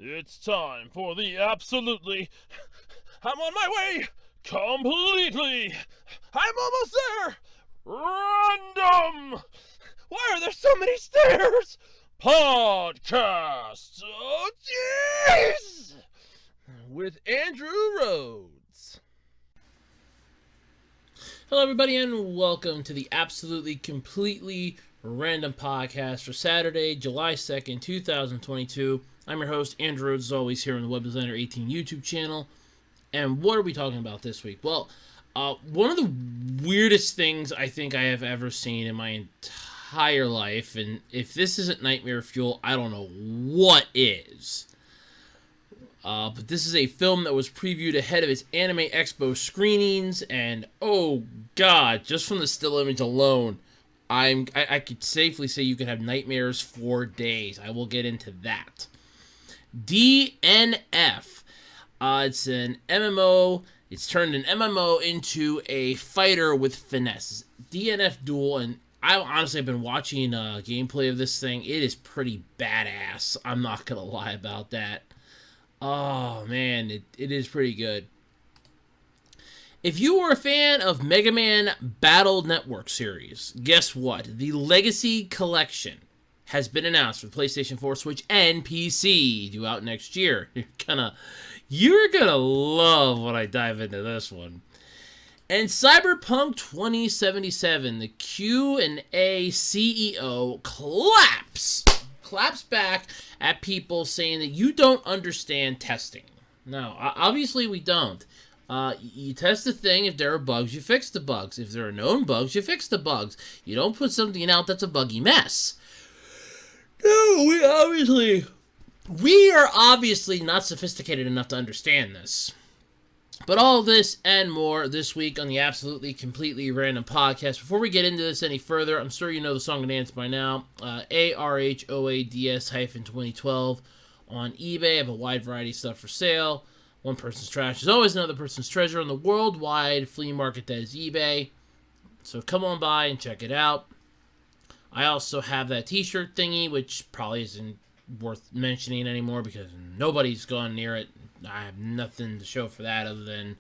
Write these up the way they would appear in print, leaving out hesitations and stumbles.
It's time for the absolutely... I'm on my way! Completely! I'm almost there! Random! Why are there so many stairs? Podcast! Oh, jeez! With Andrew Rhodes. Hello, everybody, and welcome to the absolutely, completely random podcast for Saturday, July 2nd, 2022. I'm your host, Andrew Rhodes, as always, here on the Web Designer 18 YouTube channel. And what are we talking about this week? Well, one of the weirdest things I think I have ever seen in my entire life, and if this isn't nightmare fuel, I don't know what is. But this is a film that was previewed ahead of its Anime Expo screenings, and oh god, just from the still image alone, I could safely say you could have nightmares for days. I will get into that. DNF. It's an MMO. It's turned an MMO into a fighter with finesse. DNF Duel, and I honestly have been watching gameplay of this thing. It is pretty badass. I'm not gonna lie about that. Oh man, it is pretty good. If you are a fan of Megaman Battle Network series, guess what? The Legacy Collection has been announced for PlayStation 4, Switch, and PC, due out next year. You're gonna love when I dive into this one. And Cyberpunk 2077, the Q&A CEO claps back at people saying that you don't understand testing. No, obviously we don't. You test the thing. If there are bugs, you fix the bugs. If there are known bugs, you fix the bugs. You don't put something out that's a buggy mess. No, we are obviously not sophisticated enough to understand this. But all this and more this week on the Absolutely Completely Random Podcast. Before we get into this any further, I'm sure you know the song and dance by now. ARHOADS-2012 on eBay. I have a wide variety of stuff for sale. One person's trash is always another person's treasure on the worldwide flea market that is eBay. So come on by and check it out. I also have that t-shirt thingy, which probably isn't worth mentioning anymore because nobody's gone near it. I have nothing to show for that other than a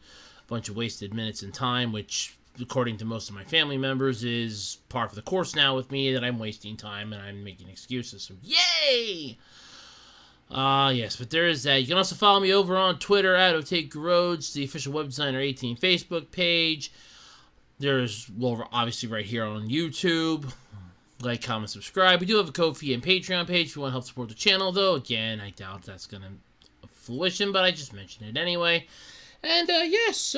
bunch of wasted minutes and time, which, according to most of my family members, is par for the course now with me, that I'm wasting time and I'm making excuses. So, yay! Yes, but there is that. You can also follow me over on Twitter at OtakeRhodes, the official Web Designer 18 Facebook page. There's, well, obviously right here on YouTube. Like, comment, subscribe. We do have a Ko-fi and Patreon page if you want to help support the channel, though. Again, I doubt that's going to fruition, but I just mentioned it anyway. And, that's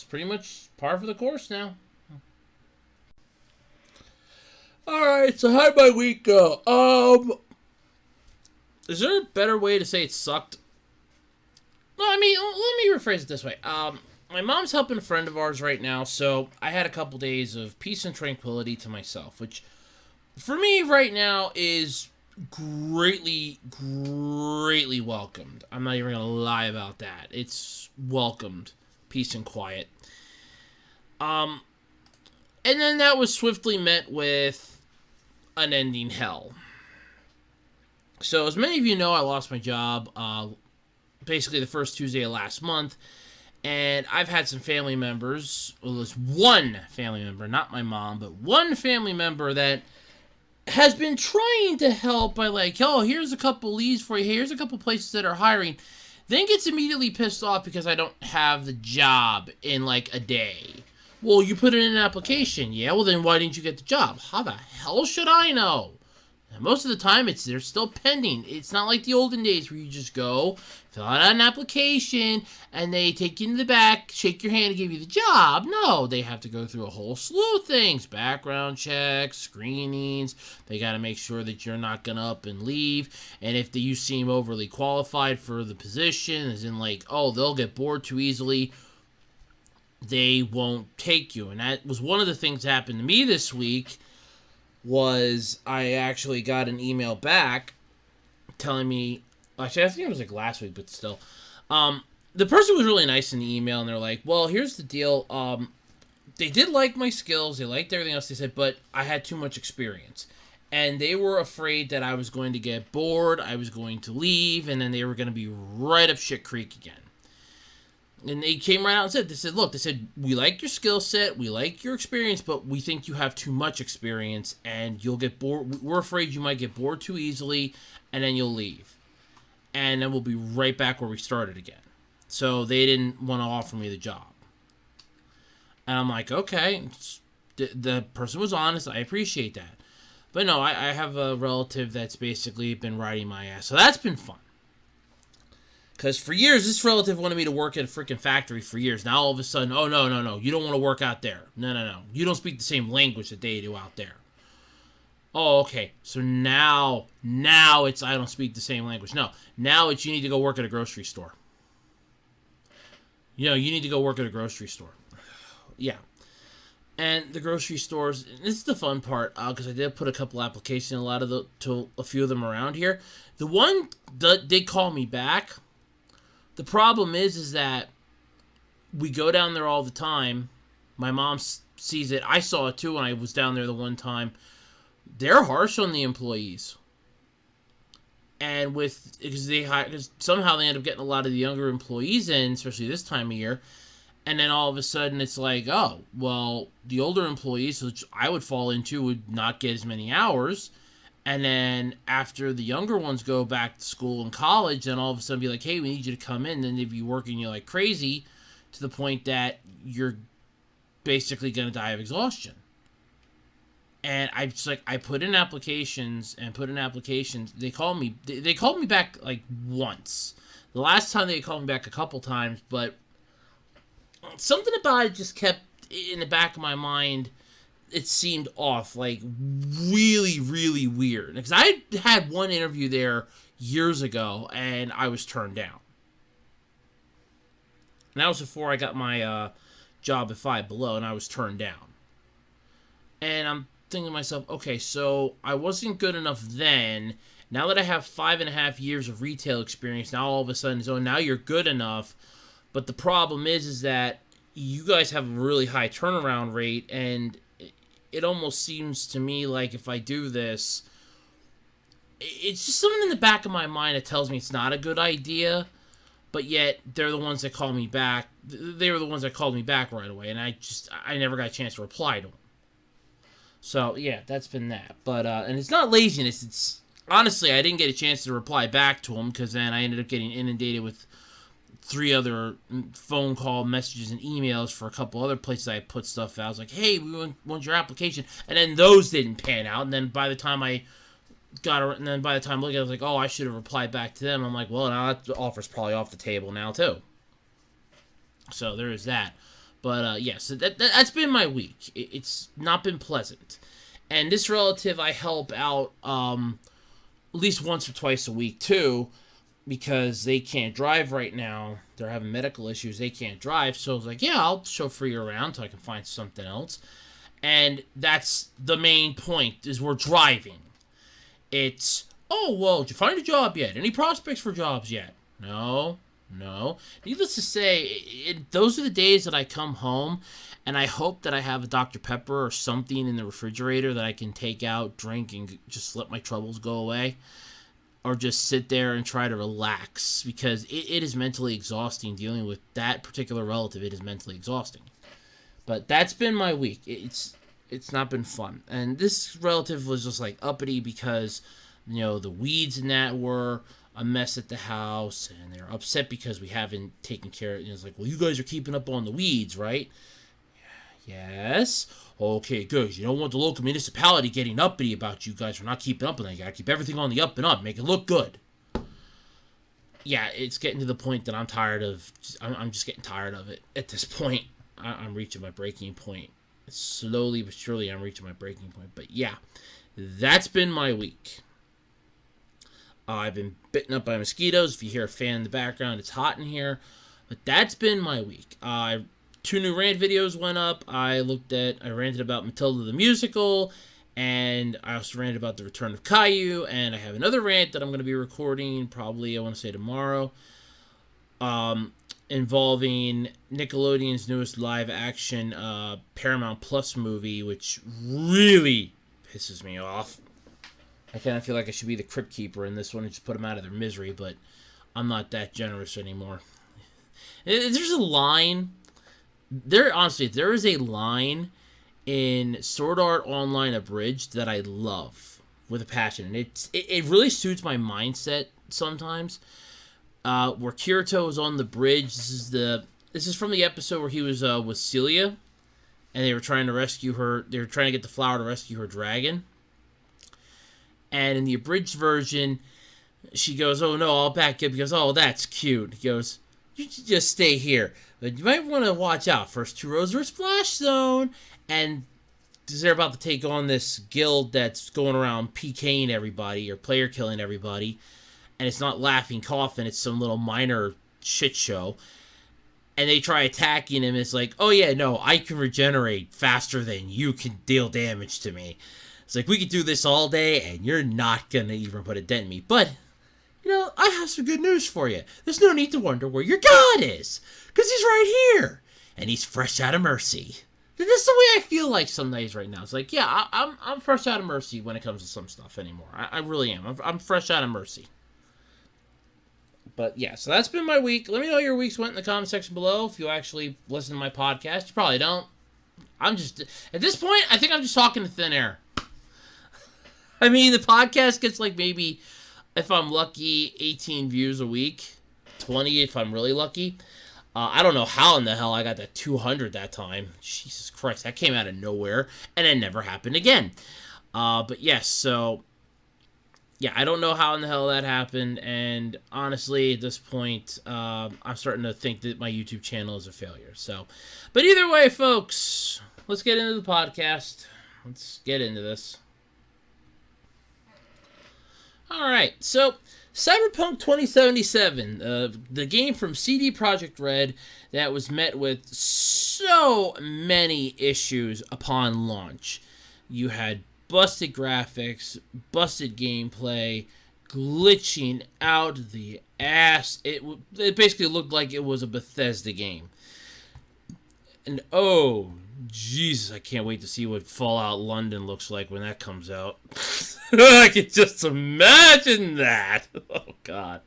pretty much par for the course now. Alright, so how'd my week go? Is there a better way to say it sucked? Well, I mean, let me rephrase it this way. My mom's helping a friend of ours right now, so I had a couple days of peace and tranquility to myself, which, for me right now, is greatly welcomed. I'm not even going to lie about that. It's welcomed. Peace and quiet. And then that was swiftly met with unending hell. So, as many of you know, I lost my job basically the first Tuesday of last month. And I've had some family members, well, there's one family member, not my mom, but one family member that has been trying to help by like, oh, here's a couple leads for you, here's a couple places that are hiring, then gets immediately pissed off because I don't have the job in like a day. Well, you put in an application. Yeah, well then why didn't you get the job? How the hell should I know? And most of the time, they're still pending. It's not like the olden days where you just go, fill out an application, and they take you in the back, shake your hand, and give you the job. No, they have to go through a whole slew of things. Background checks, screenings. They got to make sure that you're not going to up and leave. And if you seem overly qualified for the position, as in like, oh, they'll get bored too easily, they won't take you. And that was one of the things that happened to me this week. Was I actually got an email back telling me, actually I think it was like last week, but still, the person was really nice in the email, and they're like, well, here's the deal, they did like my skills, they liked everything else, they said, but I had too much experience, And they were afraid that I was going to get bored, I was going to leave, and then they were going to be right up shit creek again. And they came right out and said, look, we like your skill set, we like your experience, but we think you have too much experience, and you'll get bored. We're afraid you might get bored too easily, and then you'll leave. And then we'll be right back where we started again. So they didn't want to offer me the job. And I'm like, okay, the person was honest, I appreciate that. But no, I have a relative that's basically been riding my ass. So that's been fun. Because for years, this relative wanted me to work at a freaking factory for years. Now all of a sudden, oh, no, you don't want to work out there. No. You don't speak the same language that they do out there. Oh, okay. So now it's I don't speak the same language. No, now it's you need to go work at a grocery store. You need to go work at a grocery store. Yeah. And the grocery stores, this is the fun part, because I did put a couple applications, to a few of them around here. The one that did call me back. The problem is that we go down there all the time. My mom sees it. I saw it too when I was down there the one time. They're harsh on the employees. And because somehow they end up getting a lot of the younger employees in, especially this time of year. And then all of a sudden it's like, oh, well, the older employees, which I would fall into, would not get as many hours. And then after the younger ones go back to school and college, then all of a sudden be like, hey, we need you to come in. Then they'd be working you like crazy to the point that you're basically going to die of exhaustion. And I put in applications. They called me back like once. The last time they called me back a couple times, but something about it just kept in the back of my mind. It seemed off, like really, really weird. Because I had one interview there years ago, and I was turned down. And that was before I got my job at Five Below, and I was turned down. And I'm thinking to myself, okay, so I wasn't good enough then. Now that I have 5.5 years of retail experience, now all of a sudden, so now you're good enough. But the problem is that you guys have a really high turnaround rate, and it almost seems to me like if I do this, it's just something in the back of my mind that tells me it's not a good idea, but yet they're the ones that call me back. They were the ones that called me back right away, and I never got a chance to reply to them. So, yeah, that's been that. But, and it's not laziness. It's, honestly, I didn't get a chance to reply back to them because then I ended up getting inundated with 3 other phone call messages and emails for a couple other places I put stuff out. I was like, hey, we want your application. And then those didn't pan out. And then by the time I looking at it, I was like, oh, I should have replied back to them. I'm like, well, now that offer's probably off the table now, too. So there is that. But, yeah, so that's been my week. It's not been pleasant. And this relative I help out at least once or twice a week, too, because they can't drive right now. They're having medical issues. They can't drive. So I was like, yeah, I'll chauffeur you around till I can find something else. And that's the main point, is we're driving. It's, oh, well, did you find a job yet? Any prospects for jobs yet? No. Needless to say, those are the days that I come home, and I hope that I have a Dr. Pepper or something in the refrigerator that I can take out, drink, and just let my troubles go away. Or just sit there and try to relax, because it is mentally exhausting dealing with that particular relative. It is mentally exhausting. But that's been my week. It's not been fun. And this relative was just like uppity because, the weeds in that were a mess at the house, and they're upset because we haven't taken care of it. It's like, well, you guys are keeping up on the weeds, right? Yes. Okay, good. You don't want the local municipality getting uppity about you guys for not keeping up with it. You gotta keep everything on the up and up, make it look good. Yeah, it's getting to the point that I'm tired of. I'm just getting tired of it. At this point, I'm reaching my breaking point. Slowly but surely, I'm reaching my breaking point. But yeah, that's been my week. I've been bitten up by mosquitoes. If you hear a fan in the background, it's hot in here. But that's been my week. 2 new rant videos went up. I ranted about Matilda the Musical, and I also ranted about the return of Caillou, and I have another rant that I'm going to be recording, probably, I want to say tomorrow, involving Nickelodeon's newest live-action Paramount Plus movie, which really pisses me off. I kind of feel like I should be the crypt keeper in this one and just put them out of their misery, but I'm not that generous anymore. There's a line. Honestly, there is a line in Sword Art Online Abridged that I love with a passion, and it really suits my mindset sometimes. Where Kirito is on the bridge. This is from the episode where he was with Celia, and they were trying to rescue her. They were trying to get the flower to rescue her dragon. And in the abridged version, she goes, "Oh no, I'll back up." He goes, "Oh, that's cute." He goes, "You just stay here, but you might want to watch out. First 2 rows are splash zone." And they're about to take on this guild that's going around PKing everybody or player killing everybody. And it's not Laughing Coffin, it's some little minor shit show. And they try attacking him. It's like, "Oh yeah, no, I can regenerate faster than you can deal damage to me." It's like, we could do this all day, and you're not going to even put a dent in me. But, I have some good news for you. There's no need to wonder where your god is, because he's right here. And he's fresh out of mercy. That's the way I feel like some days right now. It's like, yeah, I'm fresh out of mercy when it comes to some stuff anymore. I really am. I'm fresh out of mercy. But yeah, so that's been my week. Let me know how your weeks went in the comment section below. If you actually listen to my podcast, you probably don't. I'm just, at this point, I think I'm just talking to thin air. I mean, the podcast gets like maybe, if I'm lucky, 18 views a week. 20 if I'm really lucky. I don't know how in the hell I got that 200 that time. Jesus Christ, that came out of nowhere. And it never happened again. But yes, so yeah, I don't know how in the hell that happened. And honestly, at this point, I'm starting to think that my YouTube channel is a failure. So, but either way, folks, let's get into the podcast. Let's get into this. Alright, so Cyberpunk 2077, the game from CD Projekt Red that was met with so many issues upon launch. You had busted graphics, busted gameplay, glitching out the ass. It basically looked like it was a Bethesda game. And oh, Jesus, I can't wait to see what Fallout London looks like when that comes out. I can just imagine that. Oh, God.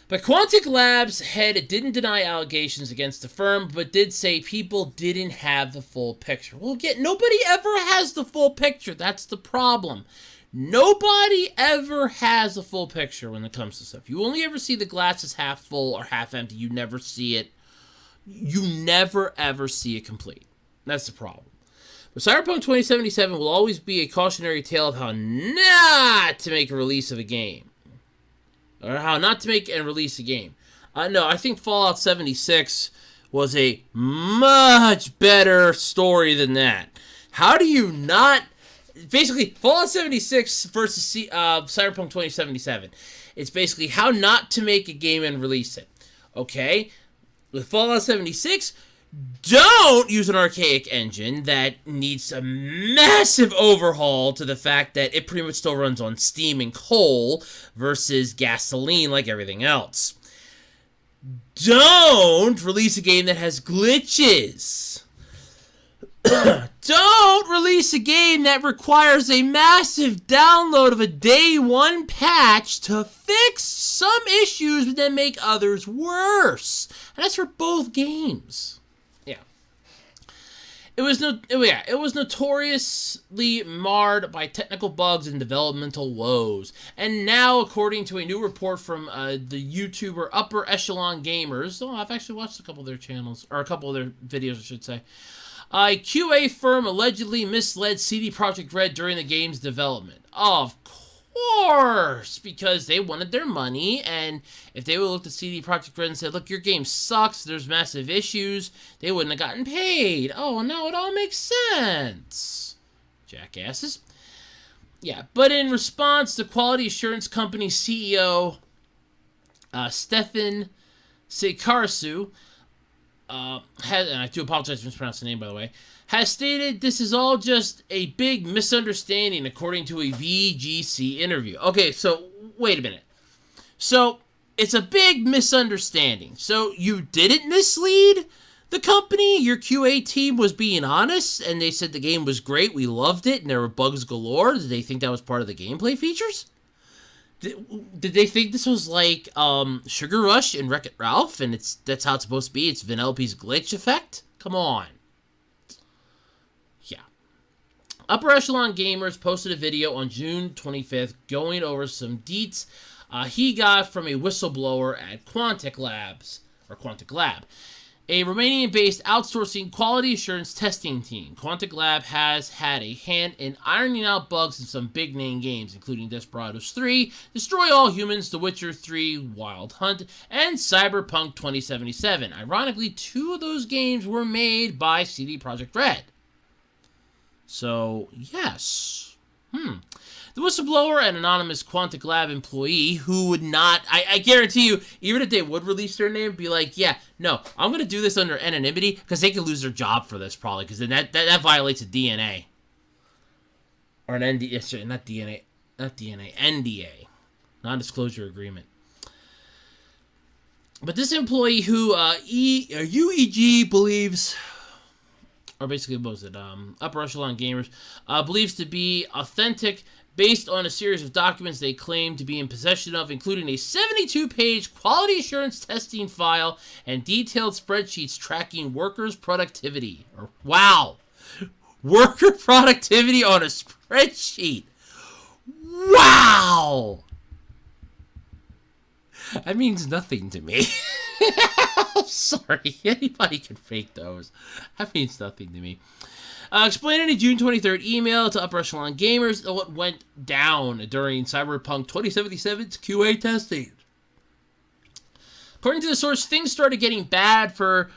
But Quantic Labs head didn't deny allegations against the firm, but did say people didn't have the full picture. Well, nobody ever has the full picture. That's the problem. Nobody ever has the full picture when it comes to stuff. You only ever see the glass is half full or half empty. You never see it. You never, ever see it complete. That's the problem. But Cyberpunk 2077 will always be a cautionary tale of how not to make a release of a game. Or how not to make and release a game. No, I think Fallout 76 was a much better story than that. How do you not... Basically, Fallout 76 versus Cyberpunk 2077. It's basically how not to make a game and release it. Okay? With Fallout 76... don't use an archaic engine that needs a massive overhaul to the fact that it pretty much still runs on steam and coal versus gasoline like everything else. Don't release a game that has glitches. Don't release a game that requires a massive download of a day one patch to fix some issues but then make others worse. And that's for both games. It was notoriously marred by technical bugs and developmental woes. And now, according to a new report from the YouTuber Upper Echelon Gamers, I've actually watched a couple of their channels, or a couple of their videos, I should say. A QA firm allegedly misled CD Projekt Red during the game's development. Of course, because they wanted their money, and if they would have looked at CD Projekt Red and said, "Look, your game sucks, there's massive issues," they wouldn't have gotten paid. Oh, now it all makes sense. Jackasses. Yeah, but in response, the quality assurance company CEO, Stefan Sekarasu, and I do apologize for mispronouncing the name, by the way, has stated this is all just a big misunderstanding, according to a VGC interview. Okay, so, wait a minute. So, it's a big misunderstanding. So, you didn't mislead the company, your QA team was being honest, and they said the game was great, we loved it, and there were bugs galore. Did they think that was part of the gameplay features? Did they think this was like Sugar Rush and Wreck-It Ralph, and that's how it's supposed to be? It's Vanellope's glitch effect? Come on. Yeah. Upper Echelon Gamers posted a video on June 25th going over some deets he got from a whistleblower at Quantic Lab, a Romanian-based outsourcing quality assurance testing team. Quantic Lab has had a hand in ironing out bugs in some big-name games, including Desperados 3, Destroy All Humans, The Witcher 3, Wild Hunt, and Cyberpunk 2077. Ironically, 2 of those games were made by CD Projekt Red. So, yes. The whistleblower, an anonymous Quantic Lab employee who would not, I guarantee you, even if they would release their name, be like, yeah, no, I'm going to do this under anonymity, because they could lose their job for this, probably, because then that violates a DNA. Or an NDA, not DNA, NDA. Non-disclosure agreement. But this employee who UEG believes, or basically what was it, Upper Echelon Gamers, believes to be authentic based on a series of documents they claim to be in possession of, including a 72-page quality assurance testing file and detailed spreadsheets tracking workers' productivity. Wow! Worker productivity on a spreadsheet! Wow! That means nothing to me. I'm sorry, anybody can fake those. That means nothing to me. Explaining a June 23rd email to Upper Echelon Gamers what went down during Cyberpunk 2077's QA testing. According to the source, things started getting bad for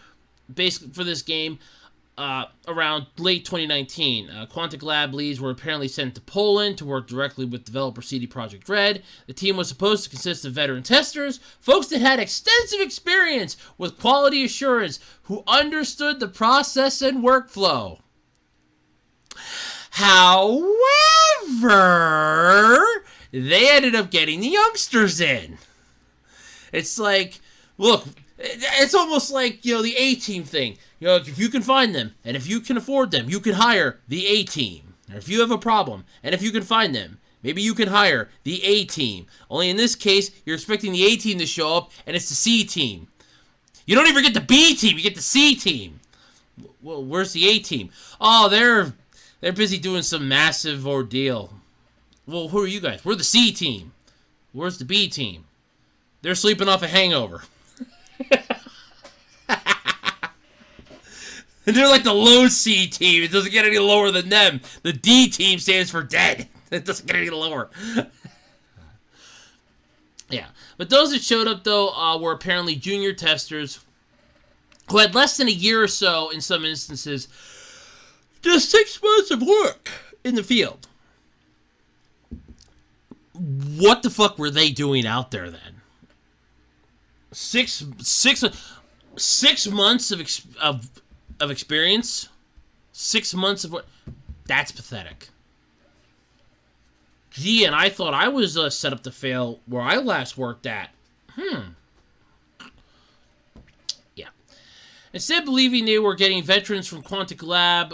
this game around late 2019. Quantic Lab leads were apparently sent to Poland to work directly with developer CD Projekt Red. The team was supposed to consist of veteran testers, folks that had extensive experience with quality assurance, who understood the process and workflow. However, they ended up getting the youngsters in. It's like, look, it's almost like, the A-team thing. If you can find them, and if you can afford them, you can hire the A-team. Or if you have a problem, and if you can find them, maybe you can hire the A-team. Only in this case, you're expecting the A-team to show up, and it's the C-team. You don't even get the B-team, you get the C-team. Well, where's the A-team? Oh, they're busy doing some massive ordeal. Well, who are you guys? We're the C team. Where's the B team? They're sleeping off a hangover. And they're like the low C team. It doesn't get any lower than them. The D team stands for dead. It doesn't get any lower. Yeah. But those that showed up, though, were apparently junior testers who had less than a year or so, in some instances, just 6 months of work in the field. What the fuck were they doing out there then? Six months of experience? 6 months of work? That's pathetic. Gee, and I thought I was set up to fail where I last worked at. Instead, believing they were getting veterans from Quantic Lab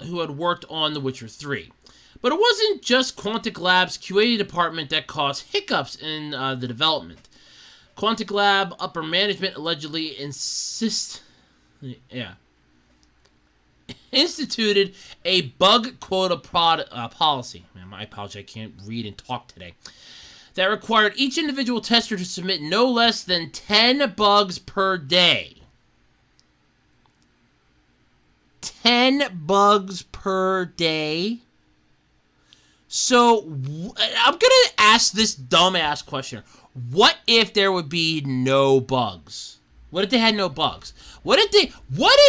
who had worked on The Witcher 3. But it wasn't just Quantic Lab's QA department that caused hiccups in the development. Quantic Lab upper management allegedly instituted a bug quota policy. Man, I apologize, I can't read and talk today. That required each individual tester to submit no less than 10 bugs per day. 10 bugs per day. So, I'm going to ask this dumbass question. What if there would be no bugs? What if they had no bugs? What if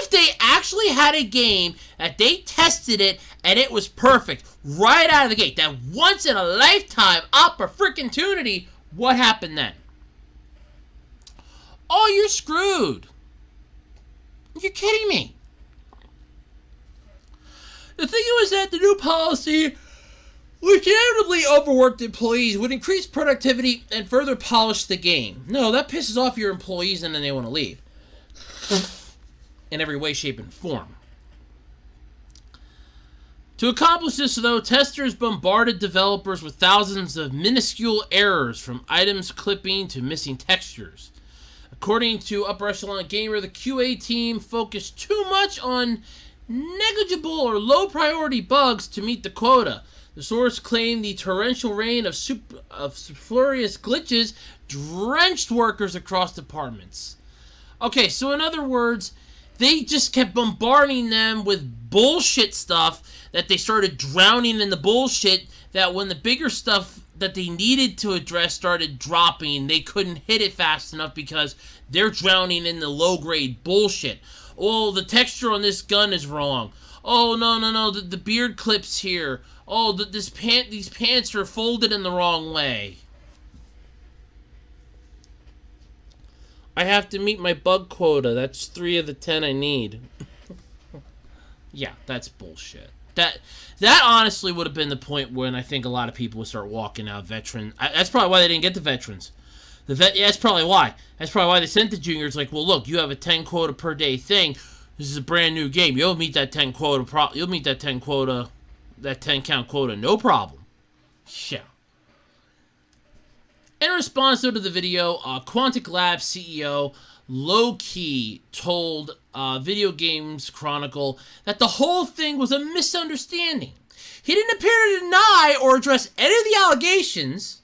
they actually had a game that they tested it and it was perfect right out of the gate? That once in a lifetime opportunity, what happened then? Oh, you're screwed. You're kidding me. The thing was that the new policy, which inevitably overworked employees, would increase productivity and further polish the game. No, that pisses off your employees and then they want to leave. in every way, shape, and form. To accomplish this, though, testers bombarded developers with thousands of minuscule errors, from items clipping to missing textures. According to Upper Echelon Gamer, the QA team focused too much on negligible or low-priority bugs to meet the quota. The source claimed the torrential rain of sulfurous glitches drenched workers across departments. Okay, so in other words, they just kept bombarding them with bullshit stuff that they started drowning in the bullshit, that when the bigger stuff that they needed to address started dropping, they couldn't hit it fast enough because they're drowning in the low-grade bullshit. Oh, the texture on this gun is wrong. Oh, no, the beard clip's here. Oh, these pants are folded in the wrong way. I have to meet my bug quota. That's 3 of the 10 I need. Yeah, that's bullshit. That honestly would have been the point when I think a lot of people would start walking out veteran. That's probably why they didn't get the veterans. Yeah, that's probably why. That's probably why they sent the juniors. Like, well, look, you have a 10 quota per day thing. This is a brand new game. You'll meet that 10 quota. You'll meet that 10 quota, that 10 count quota, no problem. Yeah. In response to the video, Quantic Labs CEO low-key told Video Games Chronicle that the whole thing was a misunderstanding. He didn't appear to deny or address any of the allegations.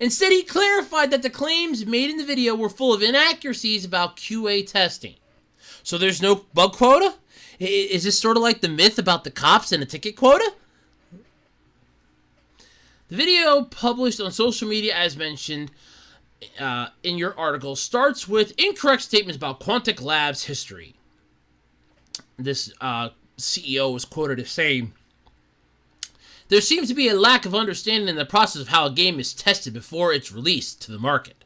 Instead, he clarified that the claims made in the video were full of inaccuracies about QA testing. So there's no bug quota? Is this sort of like the myth about the cops and a ticket quota? The video, published on social media as mentioned in your article, starts with incorrect statements about Quantic Labs' history. This CEO was quoted as saying, "There seems to be a lack of understanding in the process of how a game is tested before it's released to the market.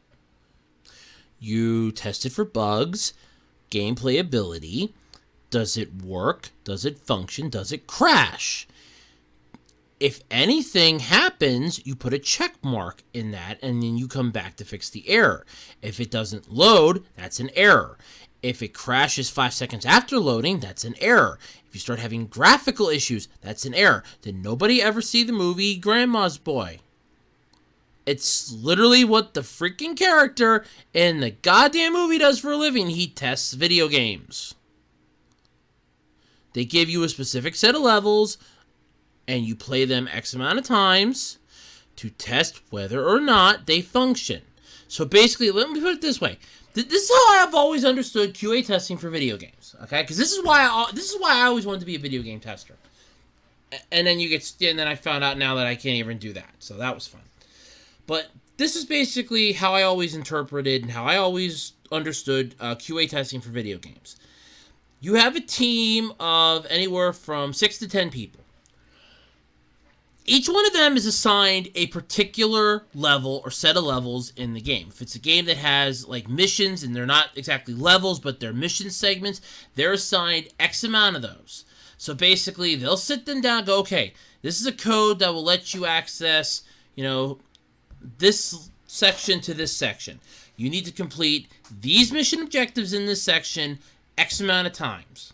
You test it for bugs, gameplay ability. Does it work? Does it function? Does it crash? If anything happens, you put a check mark in that, and then you come back to fix the error. If it doesn't load, that's an error. If it crashes 5 seconds after loading, that's an error. If you start having graphical issues, that's an error. Did nobody ever see the movie Grandma's Boy? It's literally what the freaking character in the goddamn movie does for a living. He tests video games. They give you a specific set of levels, and you play them X amount of times to test whether or not they function. So basically, let me put it this way. This is how I've always understood QA testing for video games. Okay, because this is why I always wanted to be a video game tester. And then I found out now that I can't even do that. So that was fun. But this is basically how I always interpreted and how I always understood QA testing for video games. You have a team of anywhere from 6 to 10 people. Each one of them is assigned a particular level or set of levels in the game. If it's a game that has like missions, and they're not exactly levels, but they're mission segments, they're assigned X amount of those. So basically, they'll sit them down and go, okay, this is a code that will let you access, this section to this section. You need to complete these mission objectives in this section X amount of times.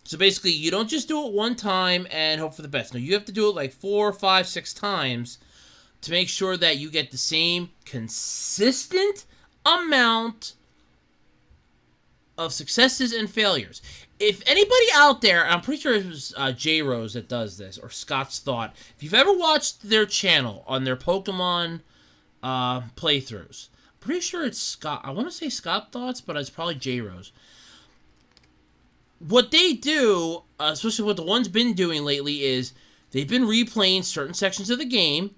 So basically, you don't just do it one time and hope for the best. No, you have to do it like 4, 5, 6 times to make sure that you get the same consistent amount of successes and failures. If anybody out there, I'm pretty sure it was J Rose that does this, or Scott's Thought. If you've ever watched their channel on their Pokemon playthroughs, I'm pretty sure it's Scott. I want to say Scott Thoughts, but it's probably J Rose. What they do, especially what the one's been doing lately, is they've been replaying certain sections of the game,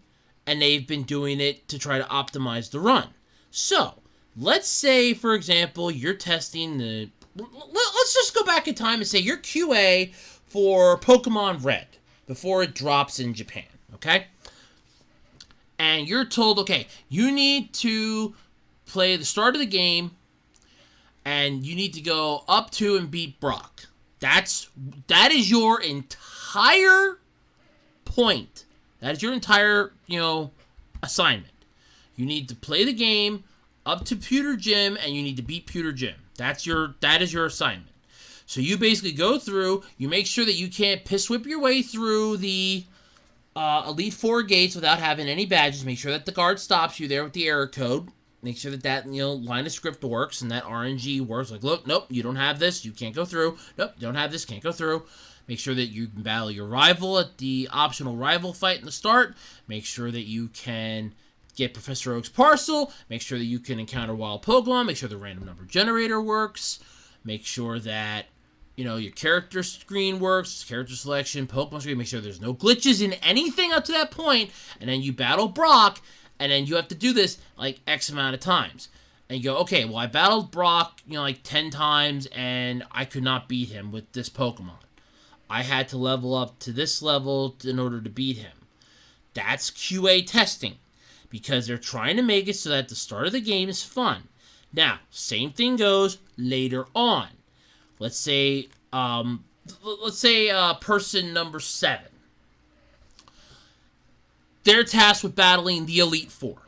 and they've been doing it to try to optimize the run. So, let's say, for example, you're testing the... Let's just go back in time and say you're QA for Pokemon Red before it drops in Japan, okay? And you're told, okay, you need to play the start of the game, and you need to go up to and beat Brock. That is your entire point. That is your entire, assignment. You need to play the game up to Pewter Gym, and you need to beat Pewter Gym. That is your assignment. So you basically go through, you make sure that you can't piss whip your way through the Elite Four gates without having any badges. Make sure that the guard stops you there with the error code. Make sure that line of script works and that RNG works. Like, look, nope, you don't have this, you can't go through. Nope, you don't have this, can't go through. Make sure that you can battle your rival at the optional rival fight in the start. Make sure that you can get Professor Oak's parcel. Make sure that you can encounter wild Pokemon. Make sure the random number generator works. Make sure that your character screen works, character selection, Pokemon screen. Make sure there's no glitches in anything up to that point. And then you battle Brock. And then you have to do this, like, X amount of times. And you go, okay, well, I battled Brock, like, 10 times, and I could not beat him with this Pokemon. I had to level up to this level in order to beat him. That's QA testing. Because they're trying to make it so that the start of the game is fun. Now, same thing goes later on. Let's say person number 7. They're tasked with battling the Elite Four.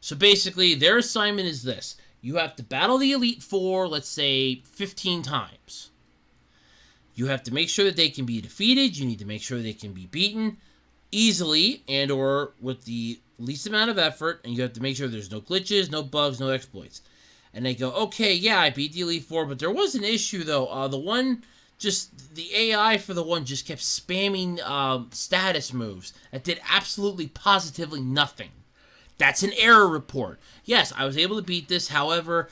So basically, their assignment is this. You have to battle the Elite Four, let's say, 15 times. You have to make sure that they can be defeated. You need to make sure they can be beaten easily and or with the least amount of effort. And you have to make sure there's no glitches, no bugs, no exploits. And they go, okay, yeah, I beat the Elite Four, but there was an issue, though. The AI for the one just kept spamming status moves that did absolutely positively nothing. That's an error report. Yes, I was able to beat this. However,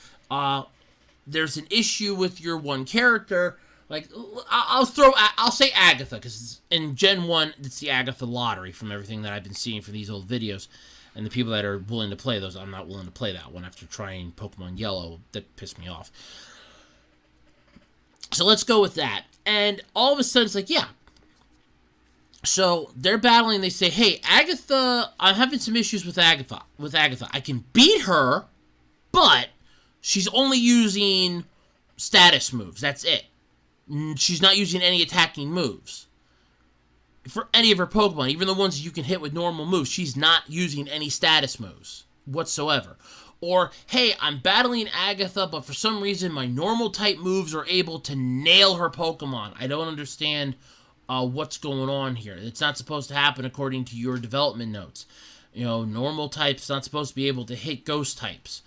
there's an issue with your one character. Like, I'll say Agatha, because in Gen 1, it's the Agatha lottery from everything that I've been seeing for these old videos. And the people that are willing to play those, I'm not willing to play that one after trying Pokemon Yellow. That pissed me off. So let's go with that. And all of a sudden, it's like, yeah. So they're battling. They say, hey, Agatha, I'm having some issues with Agatha. I can beat her, but she's only using status moves. That's it. She's not using any attacking moves. For any of her Pokemon, even the ones you can hit with normal moves, she's not using any status moves whatsoever. Or, hey, I'm battling Agatha, but for some reason my normal type moves are able to nail her Pokemon. I don't understand what's going on here. It's not supposed to happen according to your development notes. Normal types not supposed to be able to hit ghost types.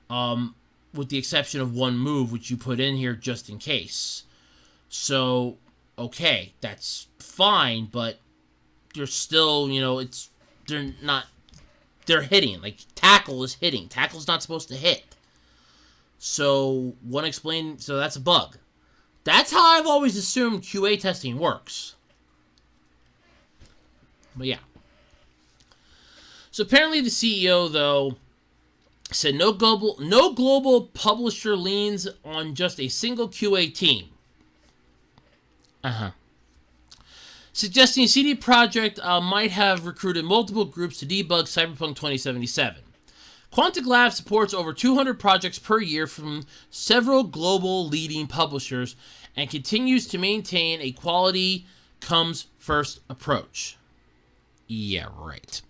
With the exception of one move, which you put in here just in case. So, okay, that's fine, but you're still, they're hitting. Like, tackle is hitting. Tackle's not supposed to hit. So that's a bug. That's how I've always assumed QA testing works. But yeah. So apparently the CEO, though, said no global publisher leans on just a single QA team. Suggesting CD Projekt might have recruited multiple groups to debug Cyberpunk 2077. Quantic Lab supports over 200 projects per year from several global leading publishers and continues to maintain a quality comes first approach. Yeah, right.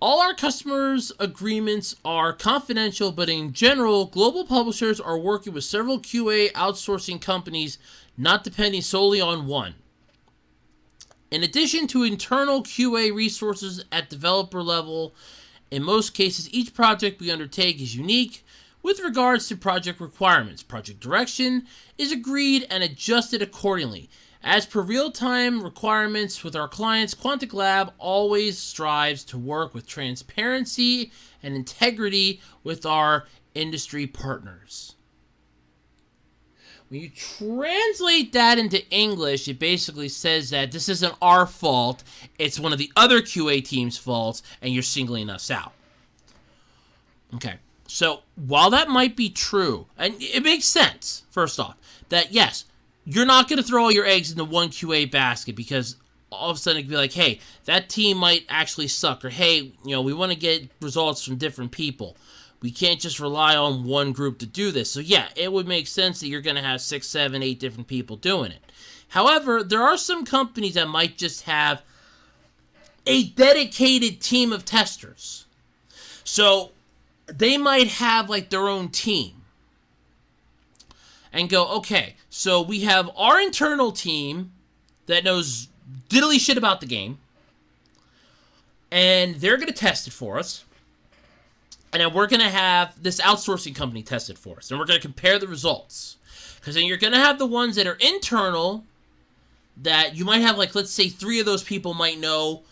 All our customers' agreements are confidential, but in general, global publishers are working with several QA outsourcing companies, not depending solely on one. In addition to internal QA resources at developer level, in most cases, each project we undertake is unique with regards to project requirements. Project direction is agreed and adjusted accordingly. As per real-time requirements with our clients, Quantic Lab always strives to work with transparency and integrity with our industry partners. When you translate that into English, it basically says that this isn't our fault, it's one of the other QA team's faults, and you're singling us out. Okay, so while that might be true, and it makes sense, first off, that yes, you're not going to throw all your eggs into one QA basket because all of a sudden it could be like, hey, that team might actually suck, or hey, we want to get results from different people. We can't just rely on one group to do this. So yeah, it would make sense that you're going to have 6, 7, 8 different people doing it. However, there are some companies that might just have a dedicated team of testers. So they might have like their own team and go, okay, so we have our internal team that knows diddly shit about the game, and they're going to test it for us, and then we're going to have this outsourcing company test it for us, and we're going to compare the results. Because then you're going to have the ones that are internal that you might have, like, let's say 3 of those people might know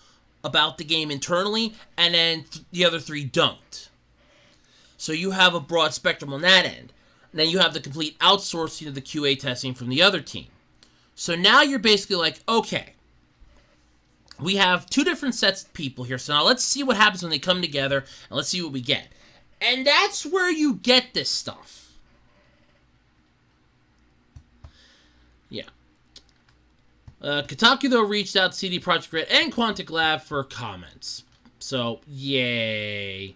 about the game internally, and then the other 3 don't. So you have a broad spectrum on that end. And then you have the complete outsourcing of the QA testing from the other team. So now you're basically like, okay, we have 2 different sets of people here, so now let's see what happens when they come together, and let's see what we get. And that's where you get this stuff. Yeah. Kotaku, though, reached out to CD Projekt Red and Quantic Lab for comments. So, yay.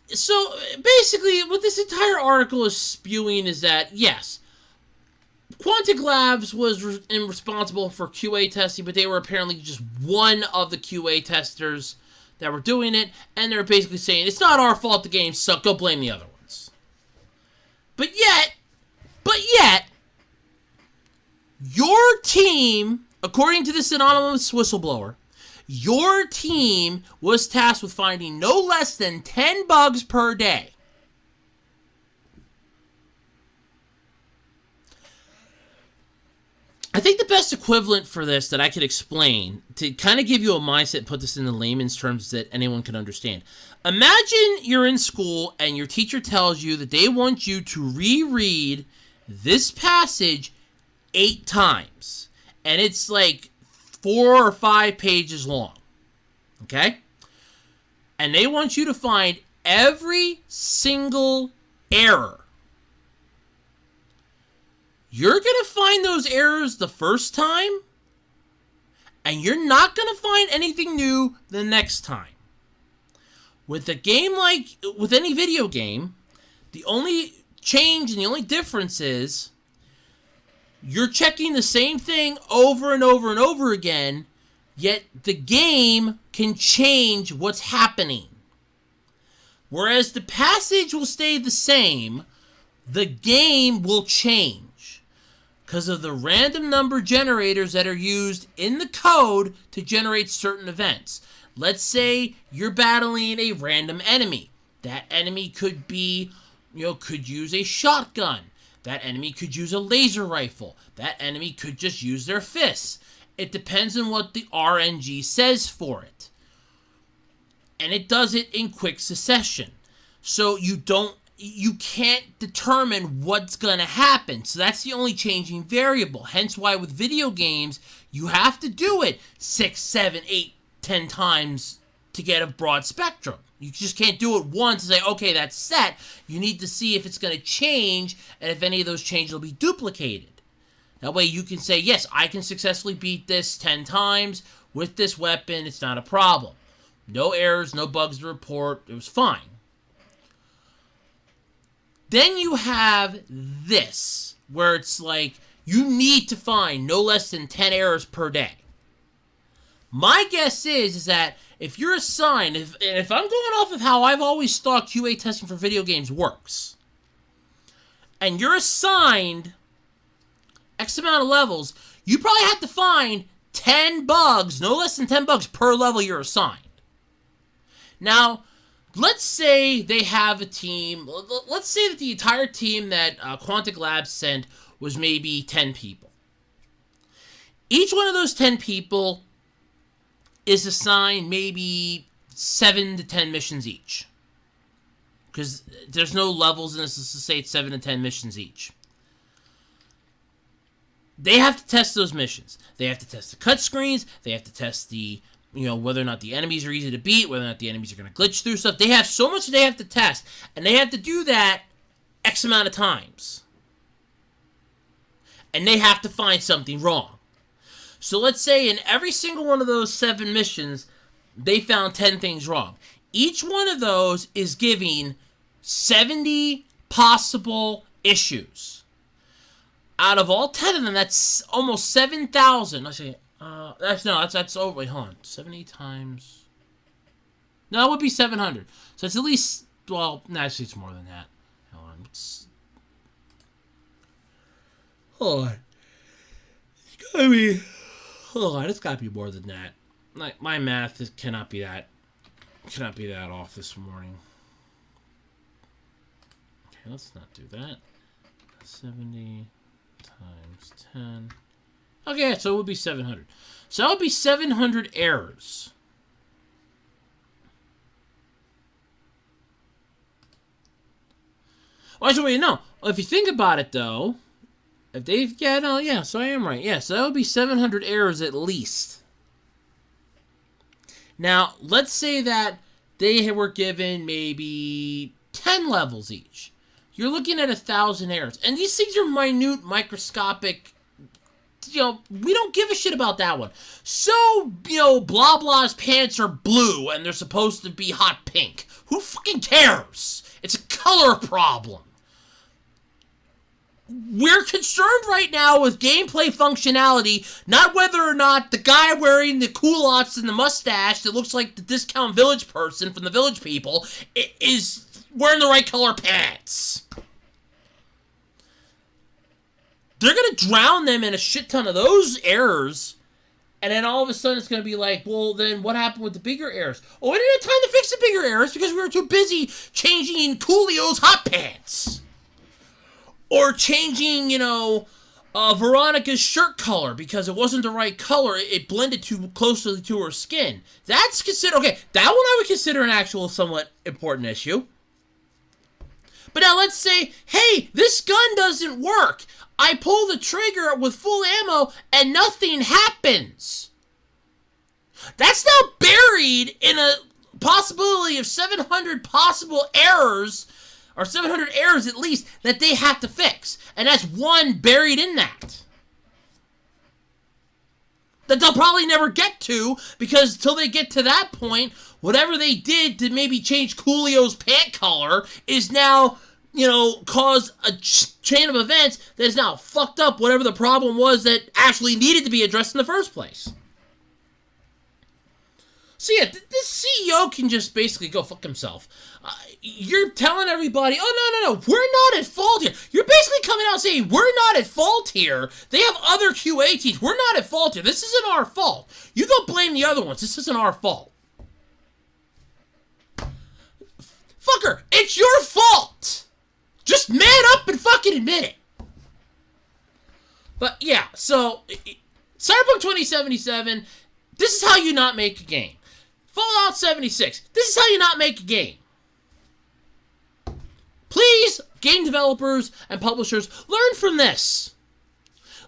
So, basically, what this entire article is spewing is that, yes, Quantic Labs was responsible for QA testing, but they were apparently just one of the QA testers that were doing it, and they're basically saying, it's not our fault the game sucked, go blame the other ones. But yet, your team, according to this anonymous whistleblower, your team was tasked with finding no less than 10 bugs per day. I think the best equivalent for this that I could explain, to kind of give you a mindset and put this in the layman's terms that anyone can understand. Imagine you're in school and your teacher tells you that they want you to reread this passage 8 times. And it's like 4 or 5 pages long. Okay? And they want you to find every single error. You're going to find those errors the first time, and you're not going to find anything new the next time. With a game like, with any video game, the only change and the only difference is you're checking the same thing over and over and over again, yet the game can change what's happening. Whereas the passage will stay the same, the game will change. Because of the random number generators that are used in the code to generate certain events. Let's say you're battling a random enemy. That enemy could be, could use a shotgun. That enemy could use a laser rifle. That enemy could just use their fists. It depends on what the RNG says for it. And it does it in quick succession. So you can't determine what's going to happen. So that's the only changing variable. Hence why with video games, you have to do it 6, 7, 8, 10 times to get a broad spectrum. You just can't do it once and say, okay, that's set. You need to see if it's going to change and if any of those changes will be duplicated. That way you can say, yes, I can successfully beat this 10 times with this weapon. It's not a problem. No errors, no bugs to report. It was fine. Then you have this, where it's like, you need to find no less than 10 errors per day. My guess is that if you're assigned, if I'm going off of how I've always thought QA testing for video games works, and you're assigned X amount of levels, you probably have to find 10 bugs, no less than 10 bugs per level you're assigned. Now, let's say they have a team. Let's say that the entire team that Quantic Labs sent was maybe 10 people. Each one of those 10 people is assigned maybe 7 to 10 missions each. Because there's no levels in this, to say it's 7 to 10 missions each. They have to test those missions. They have to test the cut screens. They have to test the whether or not the enemies are easy to beat, whether or not the enemies are going to glitch through stuff. They have so much they have to test, and they have to do that X amount of times. And they have to find something wrong. So let's say in every single one of those 7 missions, they found 10 things wrong. Each one of those is giving 70 possible issues. Out of all 10 of them, that's almost 7,000. Let's see. That's over. Wait, hold on. 70 times. No, it would be 700. So it's at least, well, actually it's more than that. Hold on. Hold on. It's gotta be more than that. My math cannot be that off this morning. Okay, let's not do that. 70 times 10. Okay, so it would be 700. So it would be 700 errors. Well, I should wait. No, if you think about it, though, if they've so I am right. Yeah, so that would be 700 errors at least. Now, let's say that they were given maybe 10 levels each. You're looking at 1,000 errors, and these things are minute, microscopic. We don't give a shit about that one. So, blah blah's pants are blue and they're supposed to be hot pink. Who fucking cares? It's a color problem. We're concerned right now with gameplay functionality, not whether or not the guy wearing the culottes and the mustache that looks like the Discount Village person from the Village People is wearing the right color pants. They're going to drown them in a shit ton of those errors, and then all of a sudden it's going to be like, well, then what happened with the bigger errors? Oh, we didn't have time to fix the bigger errors because we were too busy changing Coolio's hot pants. Or changing, Veronica's shirt color because it wasn't the right color. It blended too closely to her skin. That's considered, okay, that one I would consider an actual somewhat important issue. But now let's say, hey, this gun doesn't work. I pull the trigger with full ammo and nothing happens. That's now buried in a possibility of 700 possible errors, or 700 errors at least, that they have to fix. And that's one buried in that. That they'll probably never get to, because till they get to that point, whatever they did to maybe change Coolio's pant color is now, caused a chain of events that is now fucked up whatever the problem was that actually needed to be addressed in the first place. So yeah, this CEO can just basically go fuck himself. You're telling everybody, oh, no, we're not at fault here. You're basically coming out saying, we're not at fault here. They have other QA teams. We're not at fault here. This isn't our fault. You go blame the other ones. This isn't our fault. Fucker, it's your fault. Just man up and fucking admit it. But yeah, so Cyberpunk 2077, this is how you not make a game. Fallout 76, this is how you not make a game. Please, game developers and publishers, learn from this.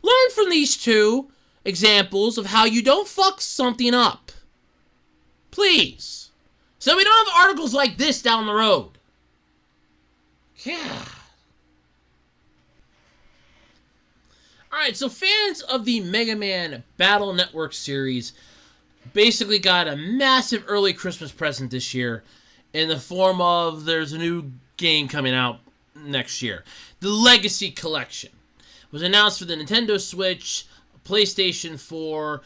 Learn from these two examples of how you don't fuck something up. Please. So we don't have articles like this down the road. Yeah. Alright, so fans of the Megaman Battle Network series basically got a massive early Christmas present this year in the form of there's a new game coming out next year. The Legacy Collection was announced for the Nintendo Switch, PlayStation 4,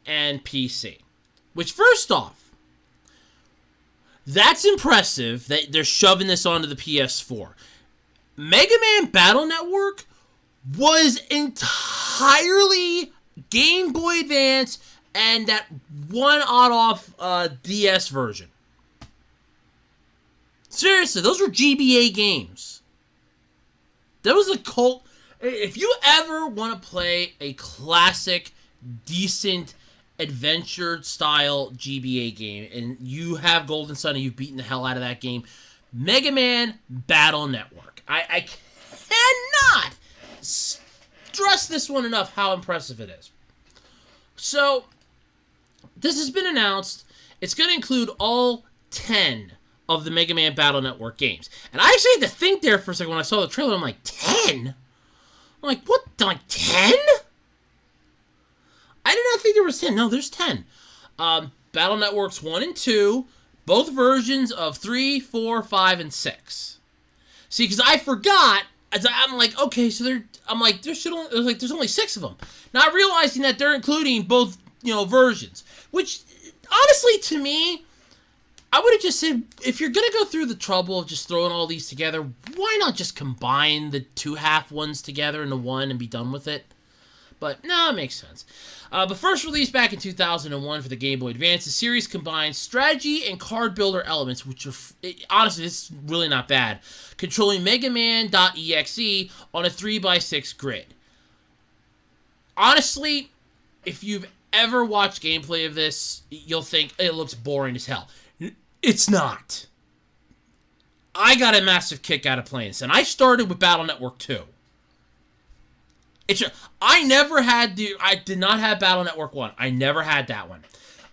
and PC. Which, first off, that's impressive that they're shoving this onto the PS4. Mega Man Battle Network was entirely Game Boy Advance and that one odd-off DS version. Seriously, those were GBA games. That was a cult. If you ever want to play a classic, decent, adventure-style GBA game, and you have Golden Sun and you've beaten the hell out of that game, Mega Man Battle Network. I cannot stress this one enough how impressive it is. So, this has been announced. It's going to include all 10 of the Mega Man Battle Network games. And I actually had to think there for a second when I saw the trailer. I'm like, 10? I'm like, what? Like, 10? I did not think there was 10. No, there's 10. Battle Networks 1 and 2, both versions of 3, 4, 5, and 6. See, because I forgot, I'm like, okay, so there's only 6 of them. Not realizing that they're including both, versions. Which, honestly, to me, I would have just said, if you're going to go through the trouble of just throwing all these together, why not just combine the two half ones together into one and be done with it? But, no, it makes sense. But first released back in 2001 for the Game Boy Advance, the series combines strategy and card builder elements, which are, honestly, it's really not bad, controlling Megaman.exe on a 3x6 grid. Honestly, if you've ever watched gameplay of this, you'll think it looks boring as hell. It's not. I got a massive kick out of playing this, and I started with Battle Network 2. I did not have Battle Network 1. I never had that one.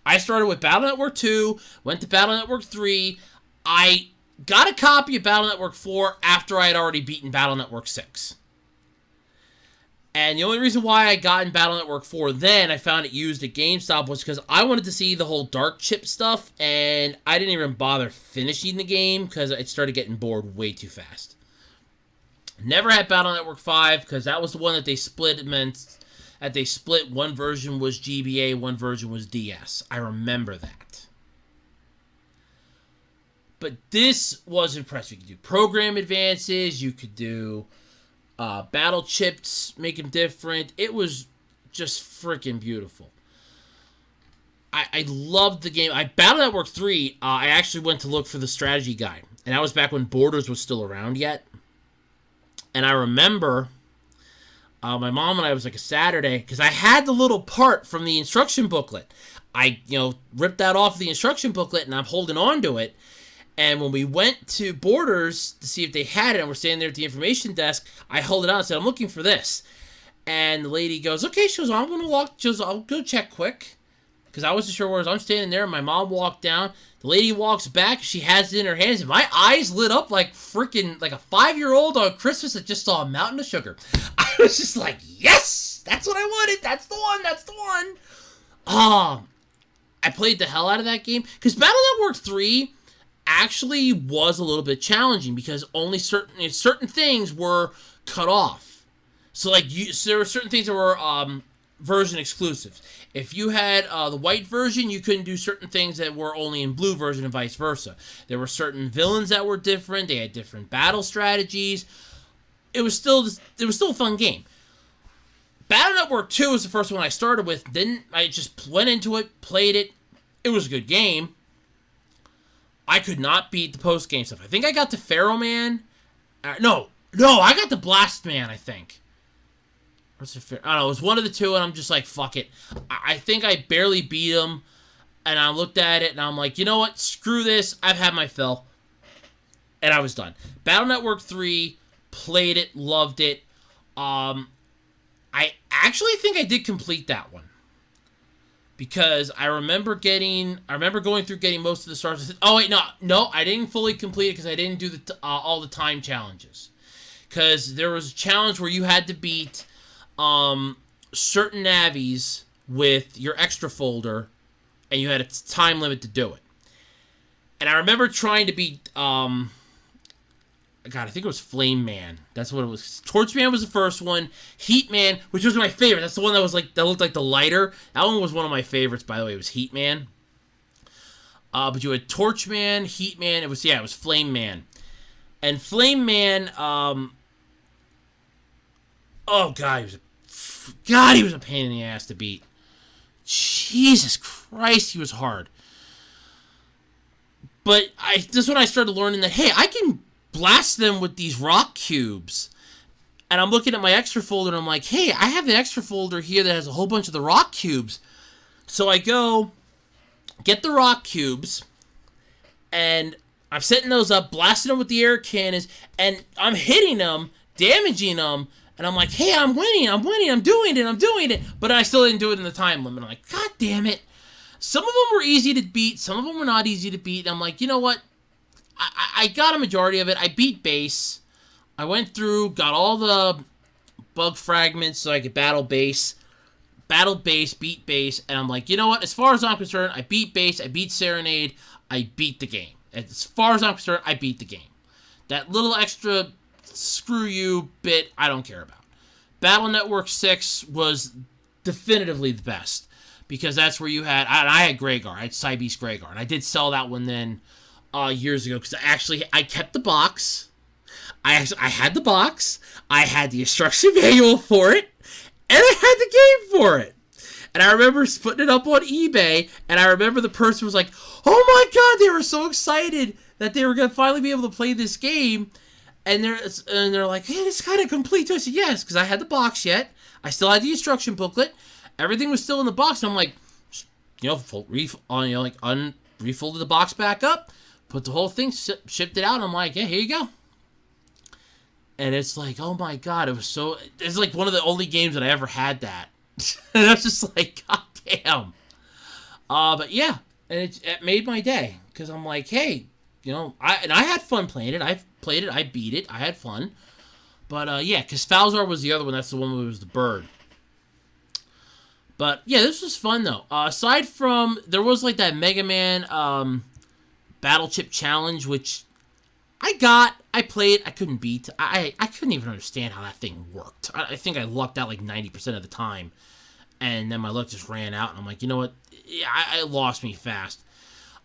I started with Battle Network 2, went to Battle Network 3. I got a copy of Battle Network 4 after I had already beaten Battle Network 6. And the only reason why I got in Battle Network 4 then, I found it used at GameStop, was because I wanted to see the whole dark chip stuff, and I didn't even bother finishing the game because I started getting bored way too fast. Never had Battle Network 5, because that was the one that they split. It meant that they split, one version was GBA, one version was DS. I remember that. But this was impressive. You could do program advances, you could do battle chips, make them different. It was just freaking beautiful. I loved the game. Battle Network 3, I actually went to look for the strategy guide. And that was back when Borders was still around yet. And I remember my mom and I, was like a Saturday, because I had the little part from the instruction booklet. I, ripped that off the instruction booklet, and I'm holding on to it. And when we went to Borders to see if they had it, and we're standing there at the information desk, I held it out and said, I'm looking for this. And the lady goes, okay, she goes, I'm going to walk, she goes, I'll go check quick. Because I wasn't sure where I was. I'm standing there, and my mom walked down. The lady walks back, she has it in her hands, and my eyes lit up like freaking, like a 5-year-old on Christmas that just saw a mountain of sugar. I was just like, yes! That's what I wanted! That's the one! That's the one! I played the hell out of that game. Because Battle Network 3 actually was a little bit challenging because only certain things were cut off. So there were certain things that were version exclusives. If you had the white version, you couldn't do certain things that were only in blue version and vice versa. There were certain villains that were different. They had different battle strategies. It was still a fun game. Battle Network 2 was the first one I started with. Then I just went into it, played it. It was a good game. I could not beat the post-game stuff. I think I got to Pharaoh Man. No, I got to Blast Man, I think. I don't know, it was one of the two, and I'm just like, fuck it. I think I barely beat him, and I looked at it, and I'm like, you know what? Screw this. I've had my fill. And I was done. Battle Network 3, played it, loved it. I actually think I did complete that one. Because I remember going through getting most of the stars. Oh, wait, no, I didn't fully complete it because I didn't do all the time challenges. Because there was a challenge where you had to beat certain navies with your extra folder, and you had a time limit to do it. And I remember trying to beat, I think it was Flame Man. That's what it was. Torch Man was the first one. Heat Man, which was my favorite. That's the one that looked like the lighter. That one was one of my favorites, by the way. It was Heat Man. But you had Torch Man, Heat Man. It was Flame Man. And Flame Man, oh God, he was a pain in the ass to beat. Jesus Christ, he was hard. But this is when I started learning that, hey, I can blast them with these rock cubes. And I'm looking at my extra folder, and I'm like, hey, I have an extra folder here that has a whole bunch of the rock cubes. So I go get the rock cubes, and I'm setting those up, blasting them with the air cannons, and I'm hitting them, damaging them. And I'm like, hey, I'm winning, I'm doing it. But I still didn't do it in the time limit. I'm like, God damn it. Some of them were easy to beat, some of them were not easy to beat. And I'm like, you know what? I got a majority of it. I beat base. I went through, got all the bug fragments so I could battle base, beat base. And I'm like, you know what? As far as I'm concerned, I beat base, I beat Serenade, I beat the game. As far as I'm concerned, I beat the game. That little extra screw you bit, I don't care about. Battle Network 6 was definitively the best. because that's where you had. I had Greygar. I had Cybeast Greygar, and I did sell that one then years ago because I kept the box. I had the box. I had the instruction manual for it, and I had the game for it. And I remember putting it up on eBay, and I remember the person was like, "Oh my god!" They were so excited that they were gonna finally be able to play this game, and they're like, "Hey, it's kind of complete." So I said, "Yes," because I had the box yet. I still had the instruction booklet. Everything was still in the box. And I'm like, refolded the box back up, put the whole thing, shipped it out. And I'm like, "Yeah, here you go." And it's like, oh my god, it's like one of the only games that I ever had that. And I was just like, god damn. But yeah, and it made my day because I'm like, hey, I had fun playing it. I played it, I beat it, I had fun. But yeah, because Falzar was the other one. That's the one where it was the bird. But yeah, this was fun though. Aside from there was like that Megaman Battle Chip Challenge, which I played, I couldn't beat. I couldn't even understand how that thing worked. I think I lucked out like 90% of the time. And then my luck just ran out, and I'm like, you know what? Yeah, I lost me fast.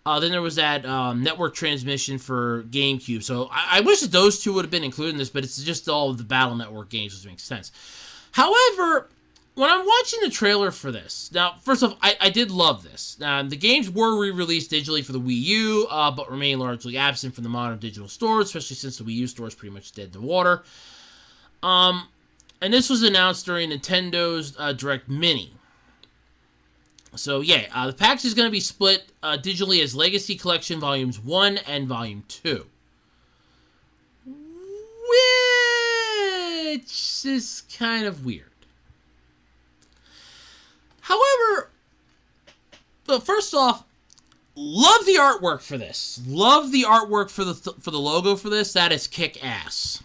Then there was that network transmission for GameCube. So I wish that those two would have been included in this, but it's just all of the Battle Network games, which makes sense. However, when I'm watching the trailer for this, now, first off, I did love this. The games were re-released digitally for the Wii U, but remain largely absent from the modern digital stores, especially since the Wii U store is pretty much dead in the water. And this was announced during Nintendo's Direct Mini. So yeah, the package is going to be split digitally as Legacy Collection Volumes 1 and Volume 2. Which is kind of weird. However, first off, love the artwork for this. Love the artwork for the logo for this. That is kick-ass.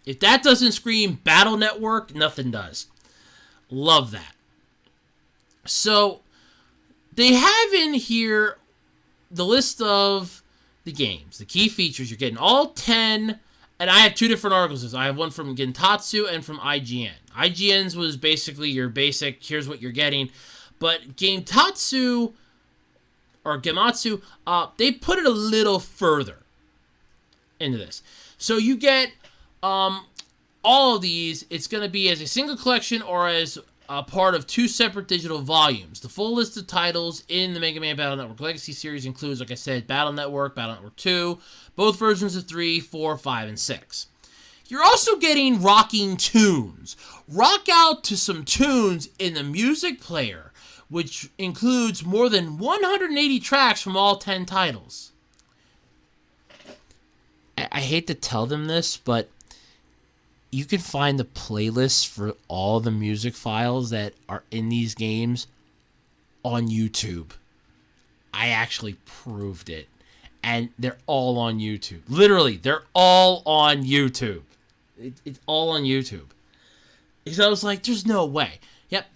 If that doesn't scream Battle Network, nothing does. Love that. So, they have in here the list of the games, the key features. You're getting all 10, and I have two different articles. I have one from Gentatsu and from IGN. IGN's was basically your basic, here's what you're getting. But Gentatsu, or Gematsu, they put it a little further into this. So you get all of these. It's going to be as a single collection or as a part of two separate digital volumes. The full list of titles in the Mega Man Battle Network Legacy series includes, like I said, Battle Network 2, both versions of 3, 4, 5, and 6. You're also getting rocking tunes. Rock out to some tunes in the music player, which includes more than 180 tracks from all 10 titles. I hate to tell them this, but you can find the playlists for all the music files that are in these games on YouTube. I actually proved it. And they're all on YouTube. Literally, they're all on YouTube. It's all on YouTube. So I was like, there's no way. Yep.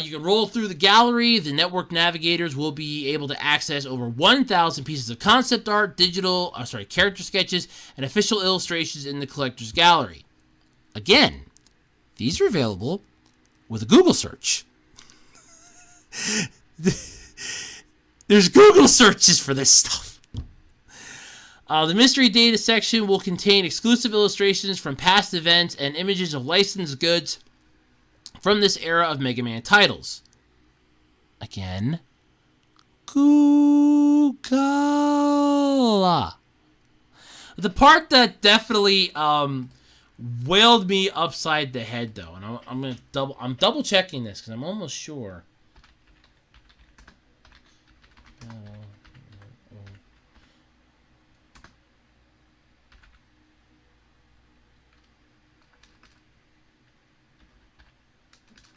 You can roll through the gallery. The network navigators will be able to access over 1,000 pieces of concept art, character sketches, and official illustrations in the collector's gallery. Again, these are available with a Google search. There's Google searches for this stuff. The mystery data section will contain exclusive illustrations from past events and images of licensed goods from this era of Mega Man titles. Again, Google. The part that definitely wailed me upside the head, though, and I'm double checking this because I'm almost sure.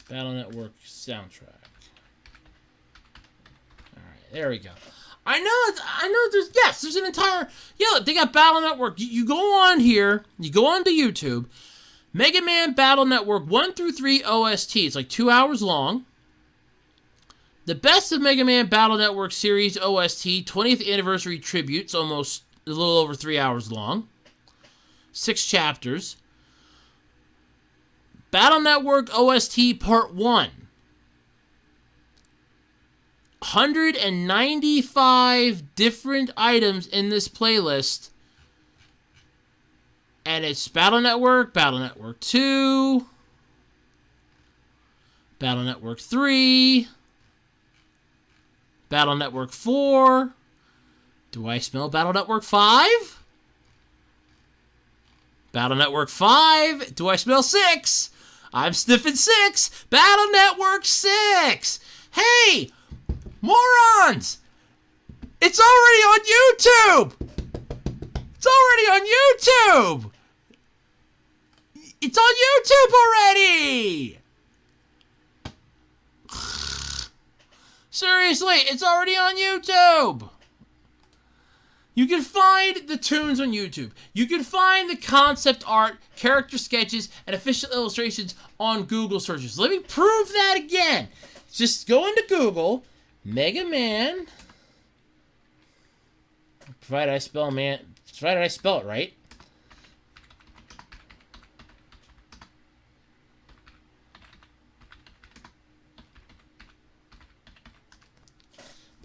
Battle Network soundtrack. All right, there we go. I know. There's an entire. Yeah, they got Battle Network. You go on here. You go on to YouTube. Mega Man Battle Network 1 through 3 OST. It's like 2 hours long. The Best of Mega Man Battle Network series OST 20th anniversary tribute. It's almost a little over 3 hours long. 6 chapters. Battle Network OST Part 1. 195 different items in this playlist. And it's Battle Network 2, Battle Network 3, Battle Network 4. Do I smell Battle Network 5? Battle Network 5. Do I smell 6? I'm sniffing 6. Battle Network 6. Hey, morons! It's already on YouTube! It's already on YouTube! It's on YouTube already! Seriously, it's already on YouTube! You can find the tunes on YouTube. You can find the concept art, character sketches, and official illustrations on Google searches. Let me prove that again. Just go into Google, Megaman. Provided I spell it right.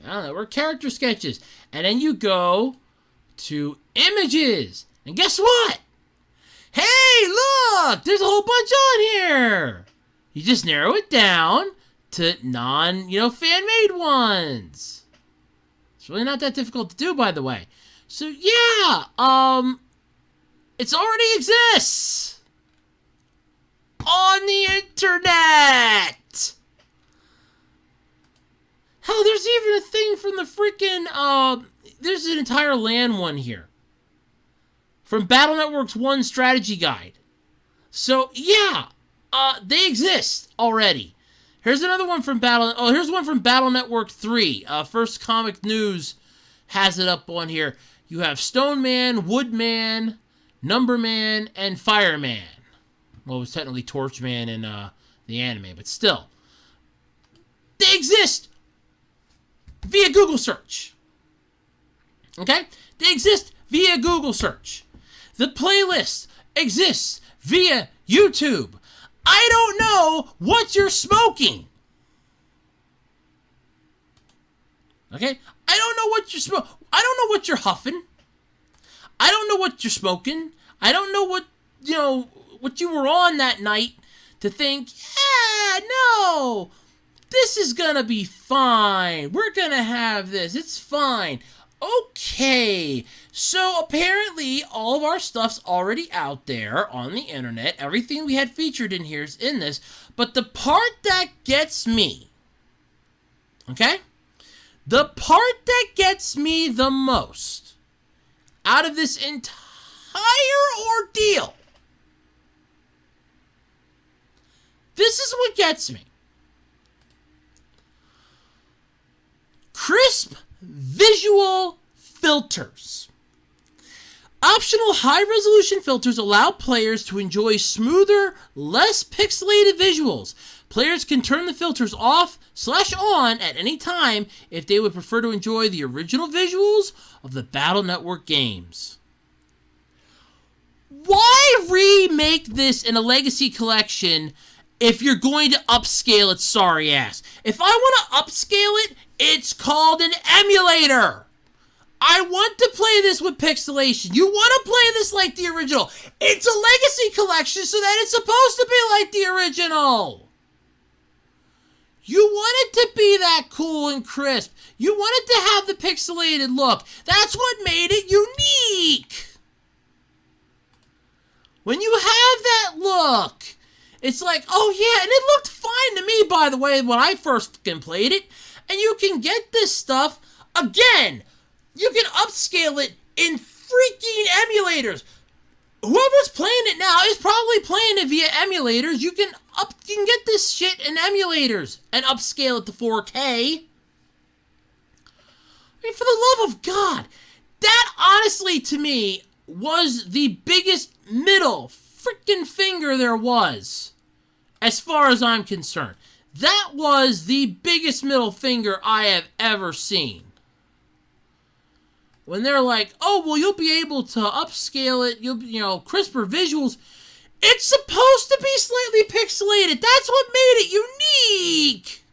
I don't know, we're character sketches. And then you go to images. And guess what? Hey, look! There's a whole bunch on here. You just narrow it down to fan-made ones. It's really not that difficult to do, by the way. So, yeah, it already exists on the internet. Hell, there's even a thing from the freaking, there's an entire LAN one here. From Battle Network's 1 strategy guide. So, yeah, they exist already. Here's another one from here's one from Battle Network 3. First Comic News has it up on here. You have Stone Man, Wood Man, Number Man, and Fireman. Well, it was technically Torch Man in the anime, but still. They exist via Google search. Okay? They exist via Google search. The playlist exists via YouTube. I don't know what you're smoking. Okay? I don't know what you're smoking. I don't know what you're huffing. I don't know what you're smoking. I don't know what you were on that night to think, yeah, no, this is gonna be fine. We're gonna have this. It's fine. Okay, so apparently all of our stuff's already out there on the internet. Everything we had featured in here is in this. But the part that gets me, okay? The part that gets me the most out of this entire ordeal, this is what gets me. Crisp visual filters. Optional high-resolution filters allow players to enjoy smoother, less pixelated visuals. Players can turn the filters off/on at any time if they would prefer to enjoy the original visuals of the Battle Network games. Why remake this in a Legacy Collection if you're going to upscale it, sorry ass? If I want to upscale it, it's called an emulator. I want to play this with pixelation. You want to play this like the original. It's a Legacy Collection so that it's supposed to be like the original. You want it to be that cool and crisp. You want it to have the pixelated look. That's what made it unique. When you have that look, it's like, oh yeah, and it looked fine to me, by the way, when I first fucking played it. And you can get this stuff, again, you can upscale it in freaking emulators. Whoever's playing it now is probably playing it via emulators. You can get this shit in emulators and upscale it to 4K. I mean, for the love of God, that honestly to me was the biggest middle freaking finger there was, as far as I'm concerned. That was the biggest middle finger I have ever seen. When they're like, oh, well, you'll be able to upscale it, crisper visuals. It's supposed to be slightly pixelated. That's what made it unique.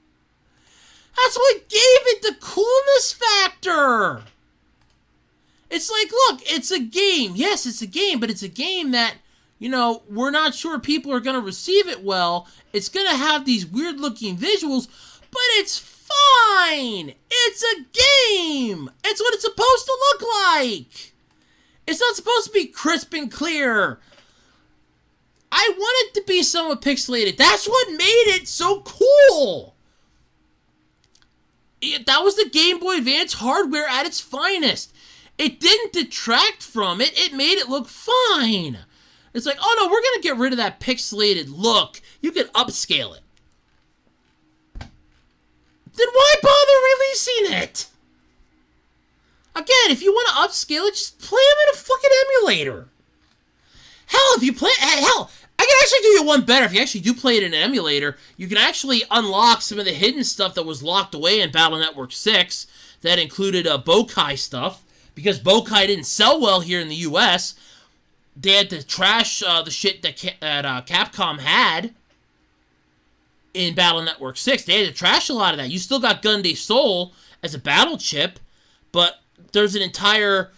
That's what gave it the coolness factor. It's like, look, it's a game. Yes, it's a game, but it's a game that, we're not sure people are going to receive it well. It's going to have these weird-looking visuals, but it's fine. It's a game. It's what it's supposed to look like. It's not supposed to be crisp and clear. I want it to be somewhat pixelated. That's what made it so cool. That was the Game Boy Advance hardware at its finest. It didn't detract from it. It made it look fine. It's like, oh no, we're going to get rid of that pixelated look. You can upscale it. Then why bother releasing it? Again, if you want to upscale it, just play them in a fucking emulator. Hell, I can actually do you one better. If you actually do play it in an emulator, you can actually unlock some of the hidden stuff that was locked away in Battle Network 6 that included Bokai stuff. Because Bokai didn't sell well here in the U.S., they had to trash the shit that Capcom had in Battle Network 6. They had to trash a lot of that. You still got Gunday Soul as a battle chip, but there was an entire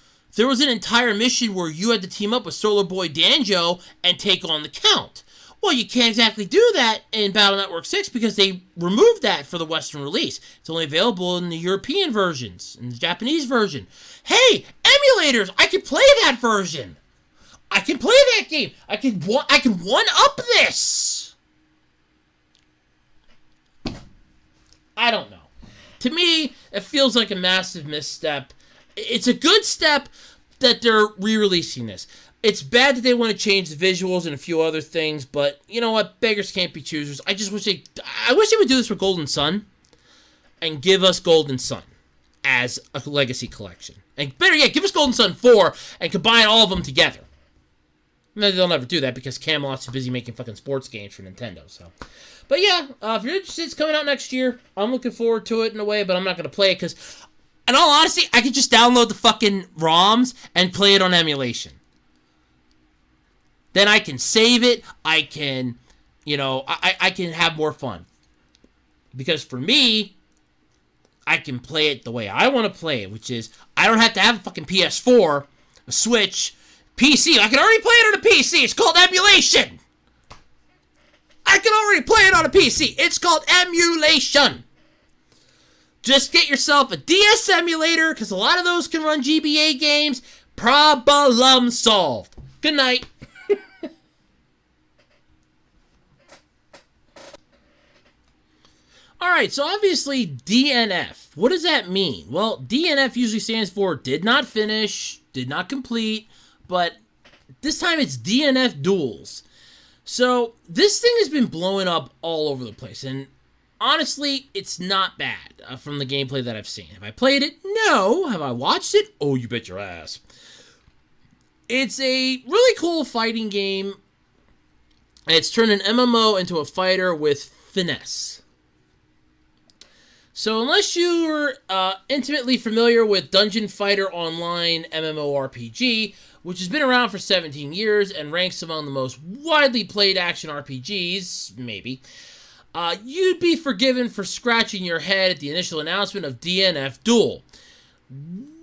mission where you had to team up with Solar Boy Danjo and take on the Count. Well, you can't exactly do that in Battle Network 6 because they removed that for the Western release. It's only available in the European versions, in the Japanese version. Hey, emulators, I can play that version. I can play that game. I can one-up this. I don't know. To me, it feels like a massive misstep. It's a good step that they're re-releasing this. It's bad that they want to change the visuals and a few other things, but you know what? Beggars can't be choosers. I wish they would do this for Golden Sun and give us Golden Sun as a legacy collection. And better yet, give us Golden Sun 4 and combine all of them together. No, they'll never do that because Camelot's too busy making fucking sports games for Nintendo. So, but yeah, if you're interested, it's coming out next year. I'm looking forward to it in a way, but I'm not going to play it because, in all honesty, I could just download the fucking ROMs and play it on emulation. Then I can save it. I can, I can have more fun. Because for me, I can play it the way I want to play it, which is I don't have to have a fucking PS4, a Switch, PC. I can already play it on a PC. It's called emulation. I can already play it on a PC. It's called emulation. Just get yourself a DS emulator, because a lot of those can run GBA games. Problem solved. Good night. Alright, so obviously DNF. What does that mean? Well, DNF usually stands for did not finish, did not complete, but this time it's DNF Duels. So this thing has been blowing up all over the place, and honestly, it's not bad from the gameplay that I've seen. Have I played it? No. Have I watched it? Oh, you bet your ass. It's a really cool fighting game. It's turned an MMO into a fighter with finesse. So unless you're intimately familiar with Dungeon Fighter Online MMORPG, which has been around for 17 years and ranks among the most widely played action RPGs, maybe, you'd be forgiven for scratching your head at the initial announcement of DNF Duel.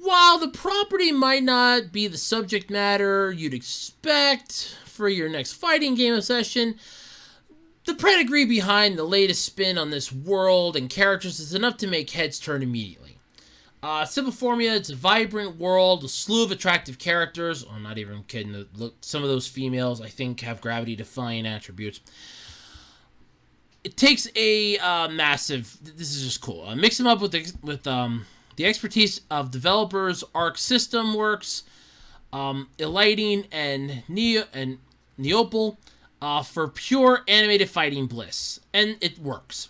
While the property might not be the subject matter you'd expect for your next fighting game session, the pedigree behind the latest spin on this world and characters is enough to make heads turn immediately. Simple formula, it's a vibrant world, a slew of attractive characters. I'm not even kidding. Some of those females, I think, have gravity-defying attributes. It takes a massive... This is just cool. Mix them up with the expertise of developers Arc System Works, Eliding, and Neopal, for pure animated fighting bliss. And it works.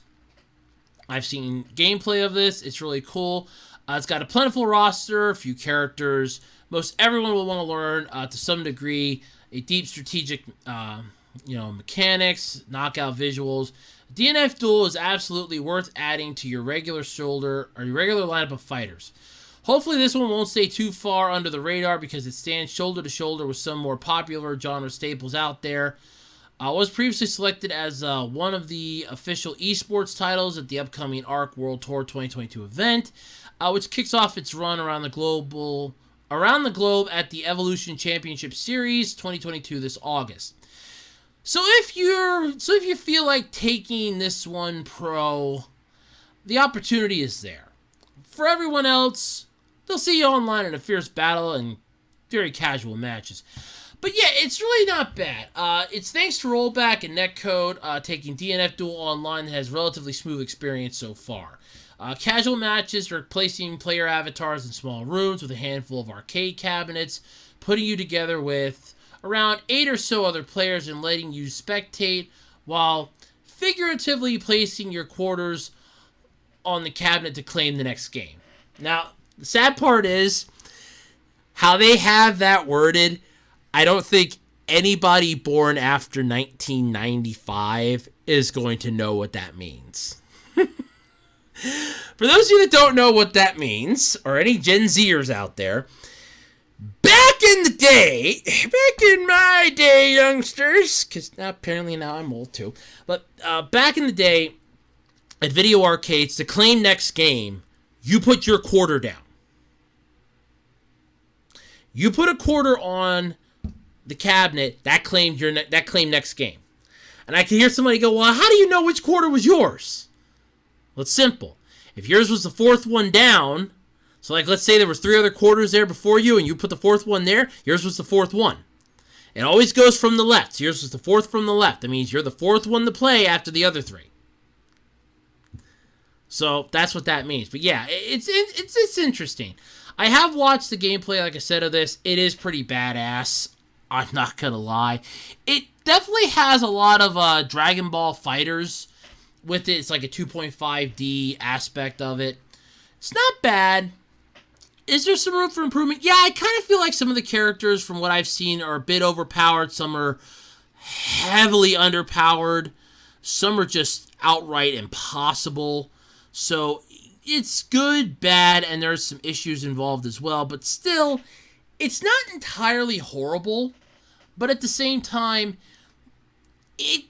I've seen gameplay of this. It's really cool. It's got a plentiful roster, a few characters. Most everyone will want to learn, to some degree, a deep strategic, mechanics, knockout visuals. DNF Duel is absolutely worth adding to your regular lineup of fighters. Hopefully this one won't stay too far under the radar because it stands shoulder to shoulder with some more popular genre staples out there. Was previously selected as one of the official esports titles at the upcoming ARC World Tour 2022 event, which kicks off its run around the globe at the Evolution Championship Series 2022 this August. So if you feel like taking this one pro, the opportunity is there. For everyone else, they'll see you online in a fierce battle and very casual matches. But yeah, it's really not bad. It's thanks to rollback and netcode, taking DNF Duel online that has relatively smooth experience so far. Casual matches replacing player avatars in small rooms with a handful of arcade cabinets, putting you together with around 8 or so other players and letting you spectate while figuratively placing your quarters on the cabinet to claim the next game. Now, the sad part is how they have that worded. I don't think anybody born after 1995 is going to know what that means. For those of you that don't know what that means, or any Gen Zers out there, back in my day, youngsters, because apparently now I'm old too, but back in the day, at video arcades, to claim next game, you put your quarter down. You put a quarter on the cabinet, that claimed next game. And I can hear somebody go, well, how do you know which quarter was yours? Well, it's simple. If yours was the fourth one down, so like let's say there was 3 other quarters there before you and you put the fourth one there, yours was the fourth one. It always goes from the left. So yours was the fourth from the left. That means you're the fourth one to play after the other 3. So that's what that means. But yeah, it's interesting. I have watched the gameplay, like I said, of this. It is pretty badass. I'm not going to lie. It definitely has a lot of Dragon Ball Fighters with it. It's like a 2.5D aspect of it. It's not bad. Is there some room for improvement? Yeah, I kind of feel like some of the characters from what I've seen are a bit overpowered. Some are heavily underpowered. Some are just outright impossible. So it's good, bad, and there's some issues involved as well. But still, it's not entirely horrible. But at the same time, it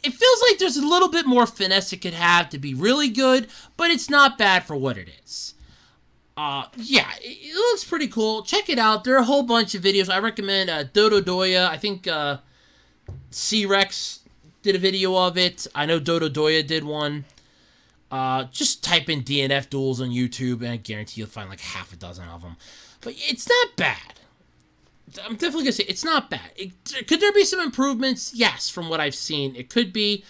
feels like there's a little bit more finesse it could have to be really good. But it's not bad for what it is. Yeah, it looks pretty cool. Check it out. There are a whole bunch of videos. I recommend Dododoya. I think C-Rex did a video of it. I know Dododoya did one. Just type in DNF duels on YouTube, and I guarantee you'll find like half a dozen of them. But it's not bad. I'm definitely going to say it's not bad. Could there be some improvements? Yes, from what I've seen. It could be.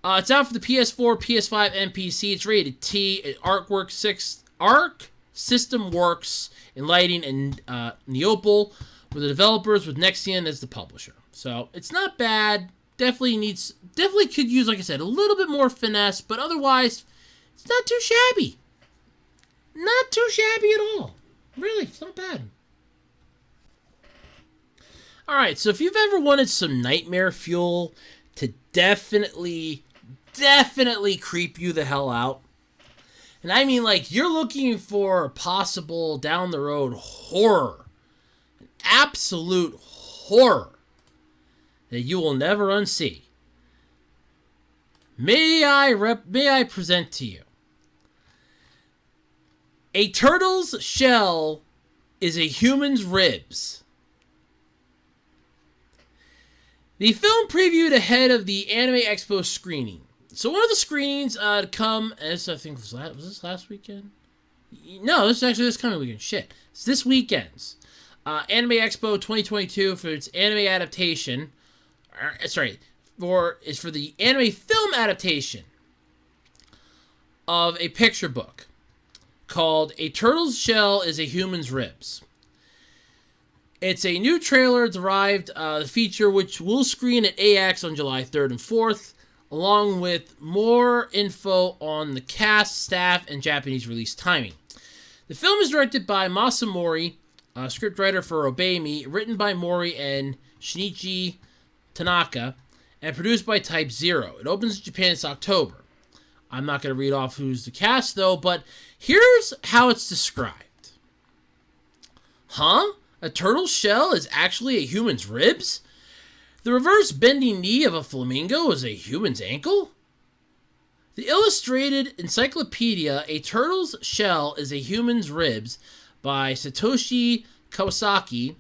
It's out for the PS4, PS5, and PC. It's rated T. Arc System Works in Lighting and Neopal were the developers with Nexian as the publisher. So it's not bad. Definitely could use, like I said, a little bit more finesse, but otherwise, it's not too shabby. Not too shabby at all. Really, it's not bad. Alright, so if you've ever wanted some nightmare fuel to definitely creep you the hell out, and I mean like you're looking for possible down the road horror, an absolute horror that you will never unsee, may I present to you A Turtle's Shell is a Human's Ribs. The film previewed ahead of the Anime Expo screening. So one of the screenings to come, as I think was this last weekend? No, this is actually this coming weekend. Shit, it's this weekend's Anime Expo 2022 for its anime adaptation. Is for the anime film adaptation of a picture book called A Turtle's Shell is a Human's Ribs. It's a new trailer derived the feature which will screen at AX on July 3rd and 4th, along with more info on the cast, staff, and Japanese release timing. The film is directed by Masa Mori, scriptwriter for Obey Me, written by Mori and Shinichi Tanaka, and produced by Type Zero. It opens in Japan this October. I'm not going to read off who's the cast, though, but here's how it's described. Huh? A turtle's shell is actually a human's ribs? The reverse bending knee of a flamingo is a human's ankle? The Illustrated Encyclopedia, A Turtle's Shell is a Human's Ribs by Satoshi Kawasaki,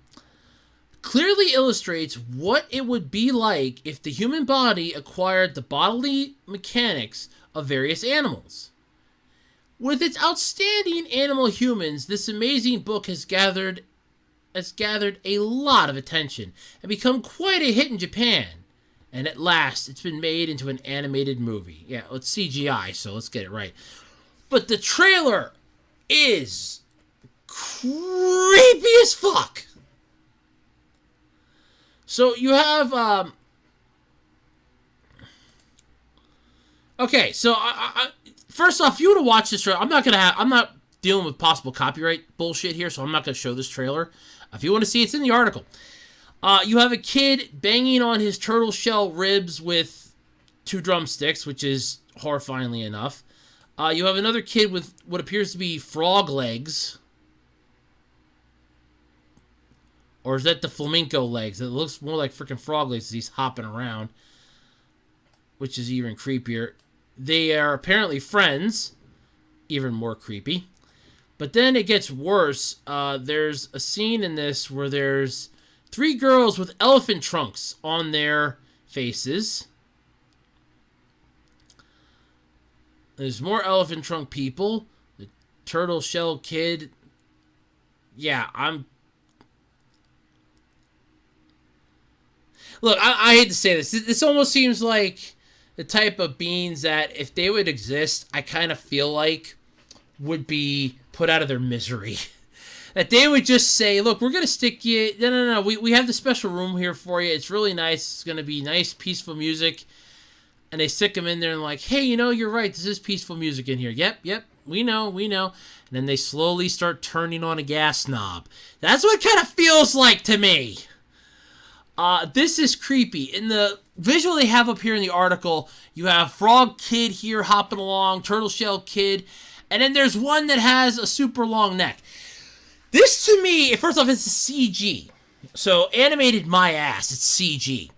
clearly illustrates what it would be like if the human body acquired the bodily mechanics of various animals. With its outstanding animal humans, this amazing book has gathered a lot of attention and become quite a hit in Japan. And at last, it's been made into an animated movie. Yeah, it's CGI, so let's get it right. But the trailer is creepy as fuck. So you have, okay, so I first off, if you want to watch this trailer, I'm not dealing with possible copyright bullshit here, so I'm not going to show this trailer. If you want to see, it's in the article. You have a kid banging on his turtle shell ribs with 2 drumsticks, which is horrifyingly enough. You have another kid with what appears to be frog legs. Or is that the flamenco legs? It looks more like freaking frog legs as he's hopping around. Which is even creepier. They are apparently friends. Even more creepy. But then it gets worse. There's a scene in this where there's 3 girls with elephant trunks on their faces. There's more elephant trunk people. The turtle shell kid. Yeah, Look, I hate to say this. This almost seems like the type of beings that, if they would exist, I kind of feel like would be put out of their misery. That they would just say, look, we're going to stick you... No. We have the special room here for you. It's really nice. It's going to be nice, peaceful music. And they stick them in there and like, hey, you're right. This is peaceful music in here. Yep. We know. And then they slowly start turning on a gas knob. That's what it kind of feels like to me. This is creepy. In the visual they have up here in the article, you have Frog Kid here hopping along, Turtle Shell Kid, and then there's one that has a super long neck. This, to me, first off, it's a CG. So, animated my ass, it's CG.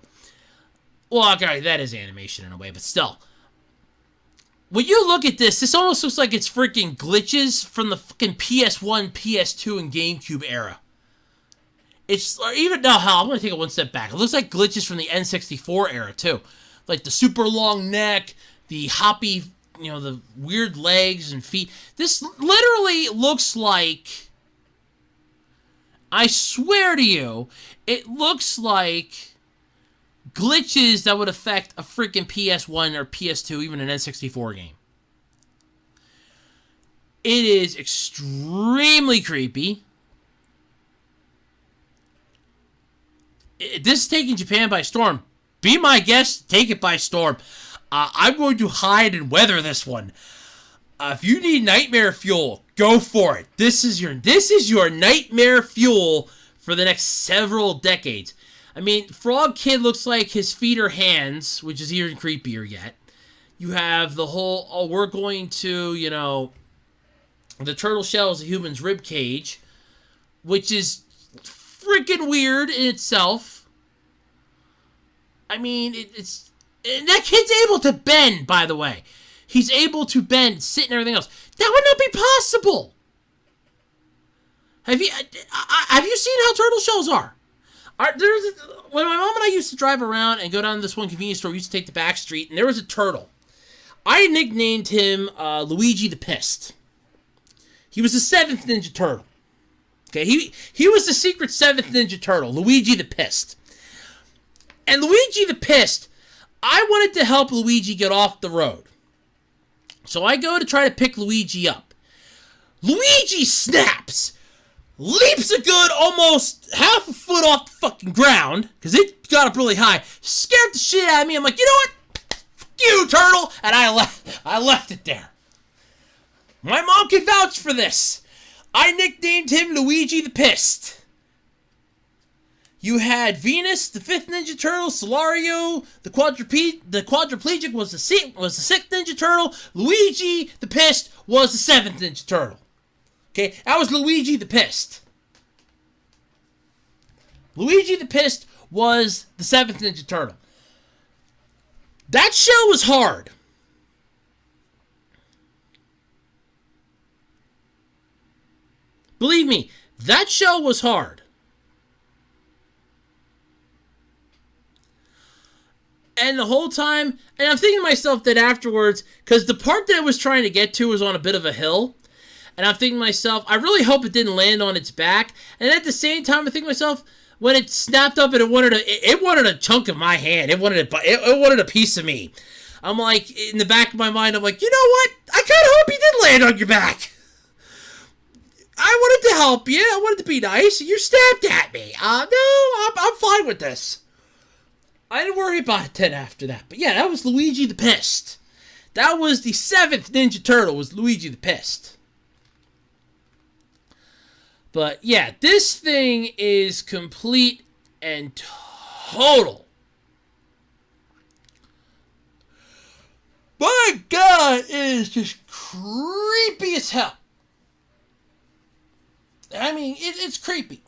Well, okay, that is animation in a way, but still. When you look at this, this almost looks like it's freaking glitches from the fucking PS1, PS2, and GameCube era. Or even, no, hell, I'm going to take it one step back. It looks like glitches from the N64 era, too. Like the super long neck, the hoppy, the weird legs and feet. This literally looks like, I swear to you, it looks like glitches that would affect a freaking PS1 or PS2, even an N64 game. It is extremely creepy. This is taking Japan by storm. Be my guest, take it by storm. I'm going to hide and weather this one. If you need nightmare fuel, go for it. This is your nightmare fuel for the next several decades. I mean, Frog Kid looks like his feet are hands, which is even creepier yet. You have the whole, we're going to, the turtle shell is a human's rib cage, which is freaking weird in itself. I mean, and that kid's able to bend, by the way. He's able to bend, sit, and everything else. That would not be possible. Have you seen how turtle shells are? When my mom and I used to drive around and go down to this one convenience store, we used to take the back street, and there was a turtle. I nicknamed him Luigi the Pissed. He was the 7th Ninja Turtle. Okay, he was the secret 7th Ninja Turtle, Luigi the Pissed. And Luigi the Pissed, I wanted to help Luigi get off the road. So I go to try to pick Luigi up. Luigi snaps, leaps a good almost half a foot off the fucking ground, because it got up really high, scared the shit out of me. I'm like, you know what? Fuck you, turtle! And I left it there. My mom can vouch for this. I nicknamed him Luigi the Pissed. You had Venus, the 5th Ninja Turtle, Solario, the quadriplegic was the 6th Ninja Turtle, Luigi the Pissed was the 7th Ninja Turtle. Okay, that was Luigi the Pissed. Luigi the Pissed was the 7th Ninja Turtle. That show was hard. Believe me, that show was hard. And the whole time, and I'm thinking to myself that afterwards, because the part that I was trying to get to was on a bit of a hill, and I'm thinking to myself, I really hope it didn't land on its back. And at the same time, I think to myself, when it snapped up and it wanted a chunk of my hand. It wanted a piece of me. I'm like, in the back of my mind, I'm like, you know what? I kind of hope you did land on your back. I wanted to help you. I wanted to be nice. You stabbed at me. No, I'm fine with this. I didn't worry about it then after that. But yeah, that was Luigi the Pissed. That was the 7th Ninja Turtle, was Luigi the Pissed. But yeah, this thing is complete and total. My God, it is just creepy as hell. I mean, it's creepy.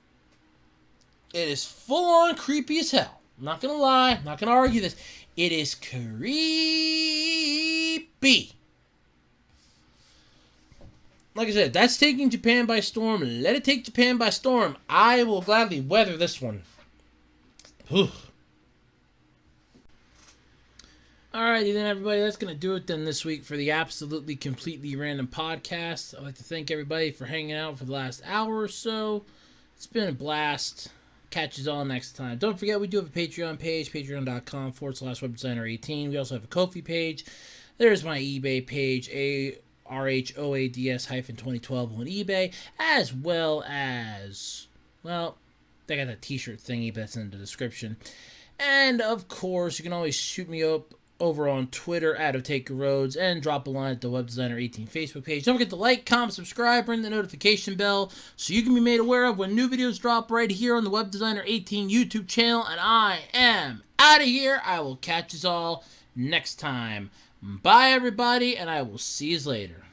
It is full-on creepy as hell. I'm not going to lie. I'm not going to argue this. It is creepy. Like I said, that's taking Japan by storm. Let it take Japan by storm. I will gladly weather this one. Whew. Alrighty then, everybody. That's going to do it then this week for the Absolutely Completely Random Podcast. I'd like to thank everybody for hanging out for the last hour or so. It's been a blast. Catch you all next time. Don't forget, we do have a Patreon page, patreon.com/webdesigner18. We also have a Ko-fi page. There's my eBay page, RHOADS-2012 on eBay, as well as, well, they got that t-shirt thingy, but that's in the description. And, of course, you can always shoot me up over on Twitter at @OtakerRoads and drop a line at the Web Designer 18 Facebook page. Don't forget to like, comment, subscribe, ring the notification bell so you can be made aware of when new videos drop right here on the Web Designer 18 YouTube channel. And I am out of here. I will catch you all next time. Bye, everybody, and I will see you later.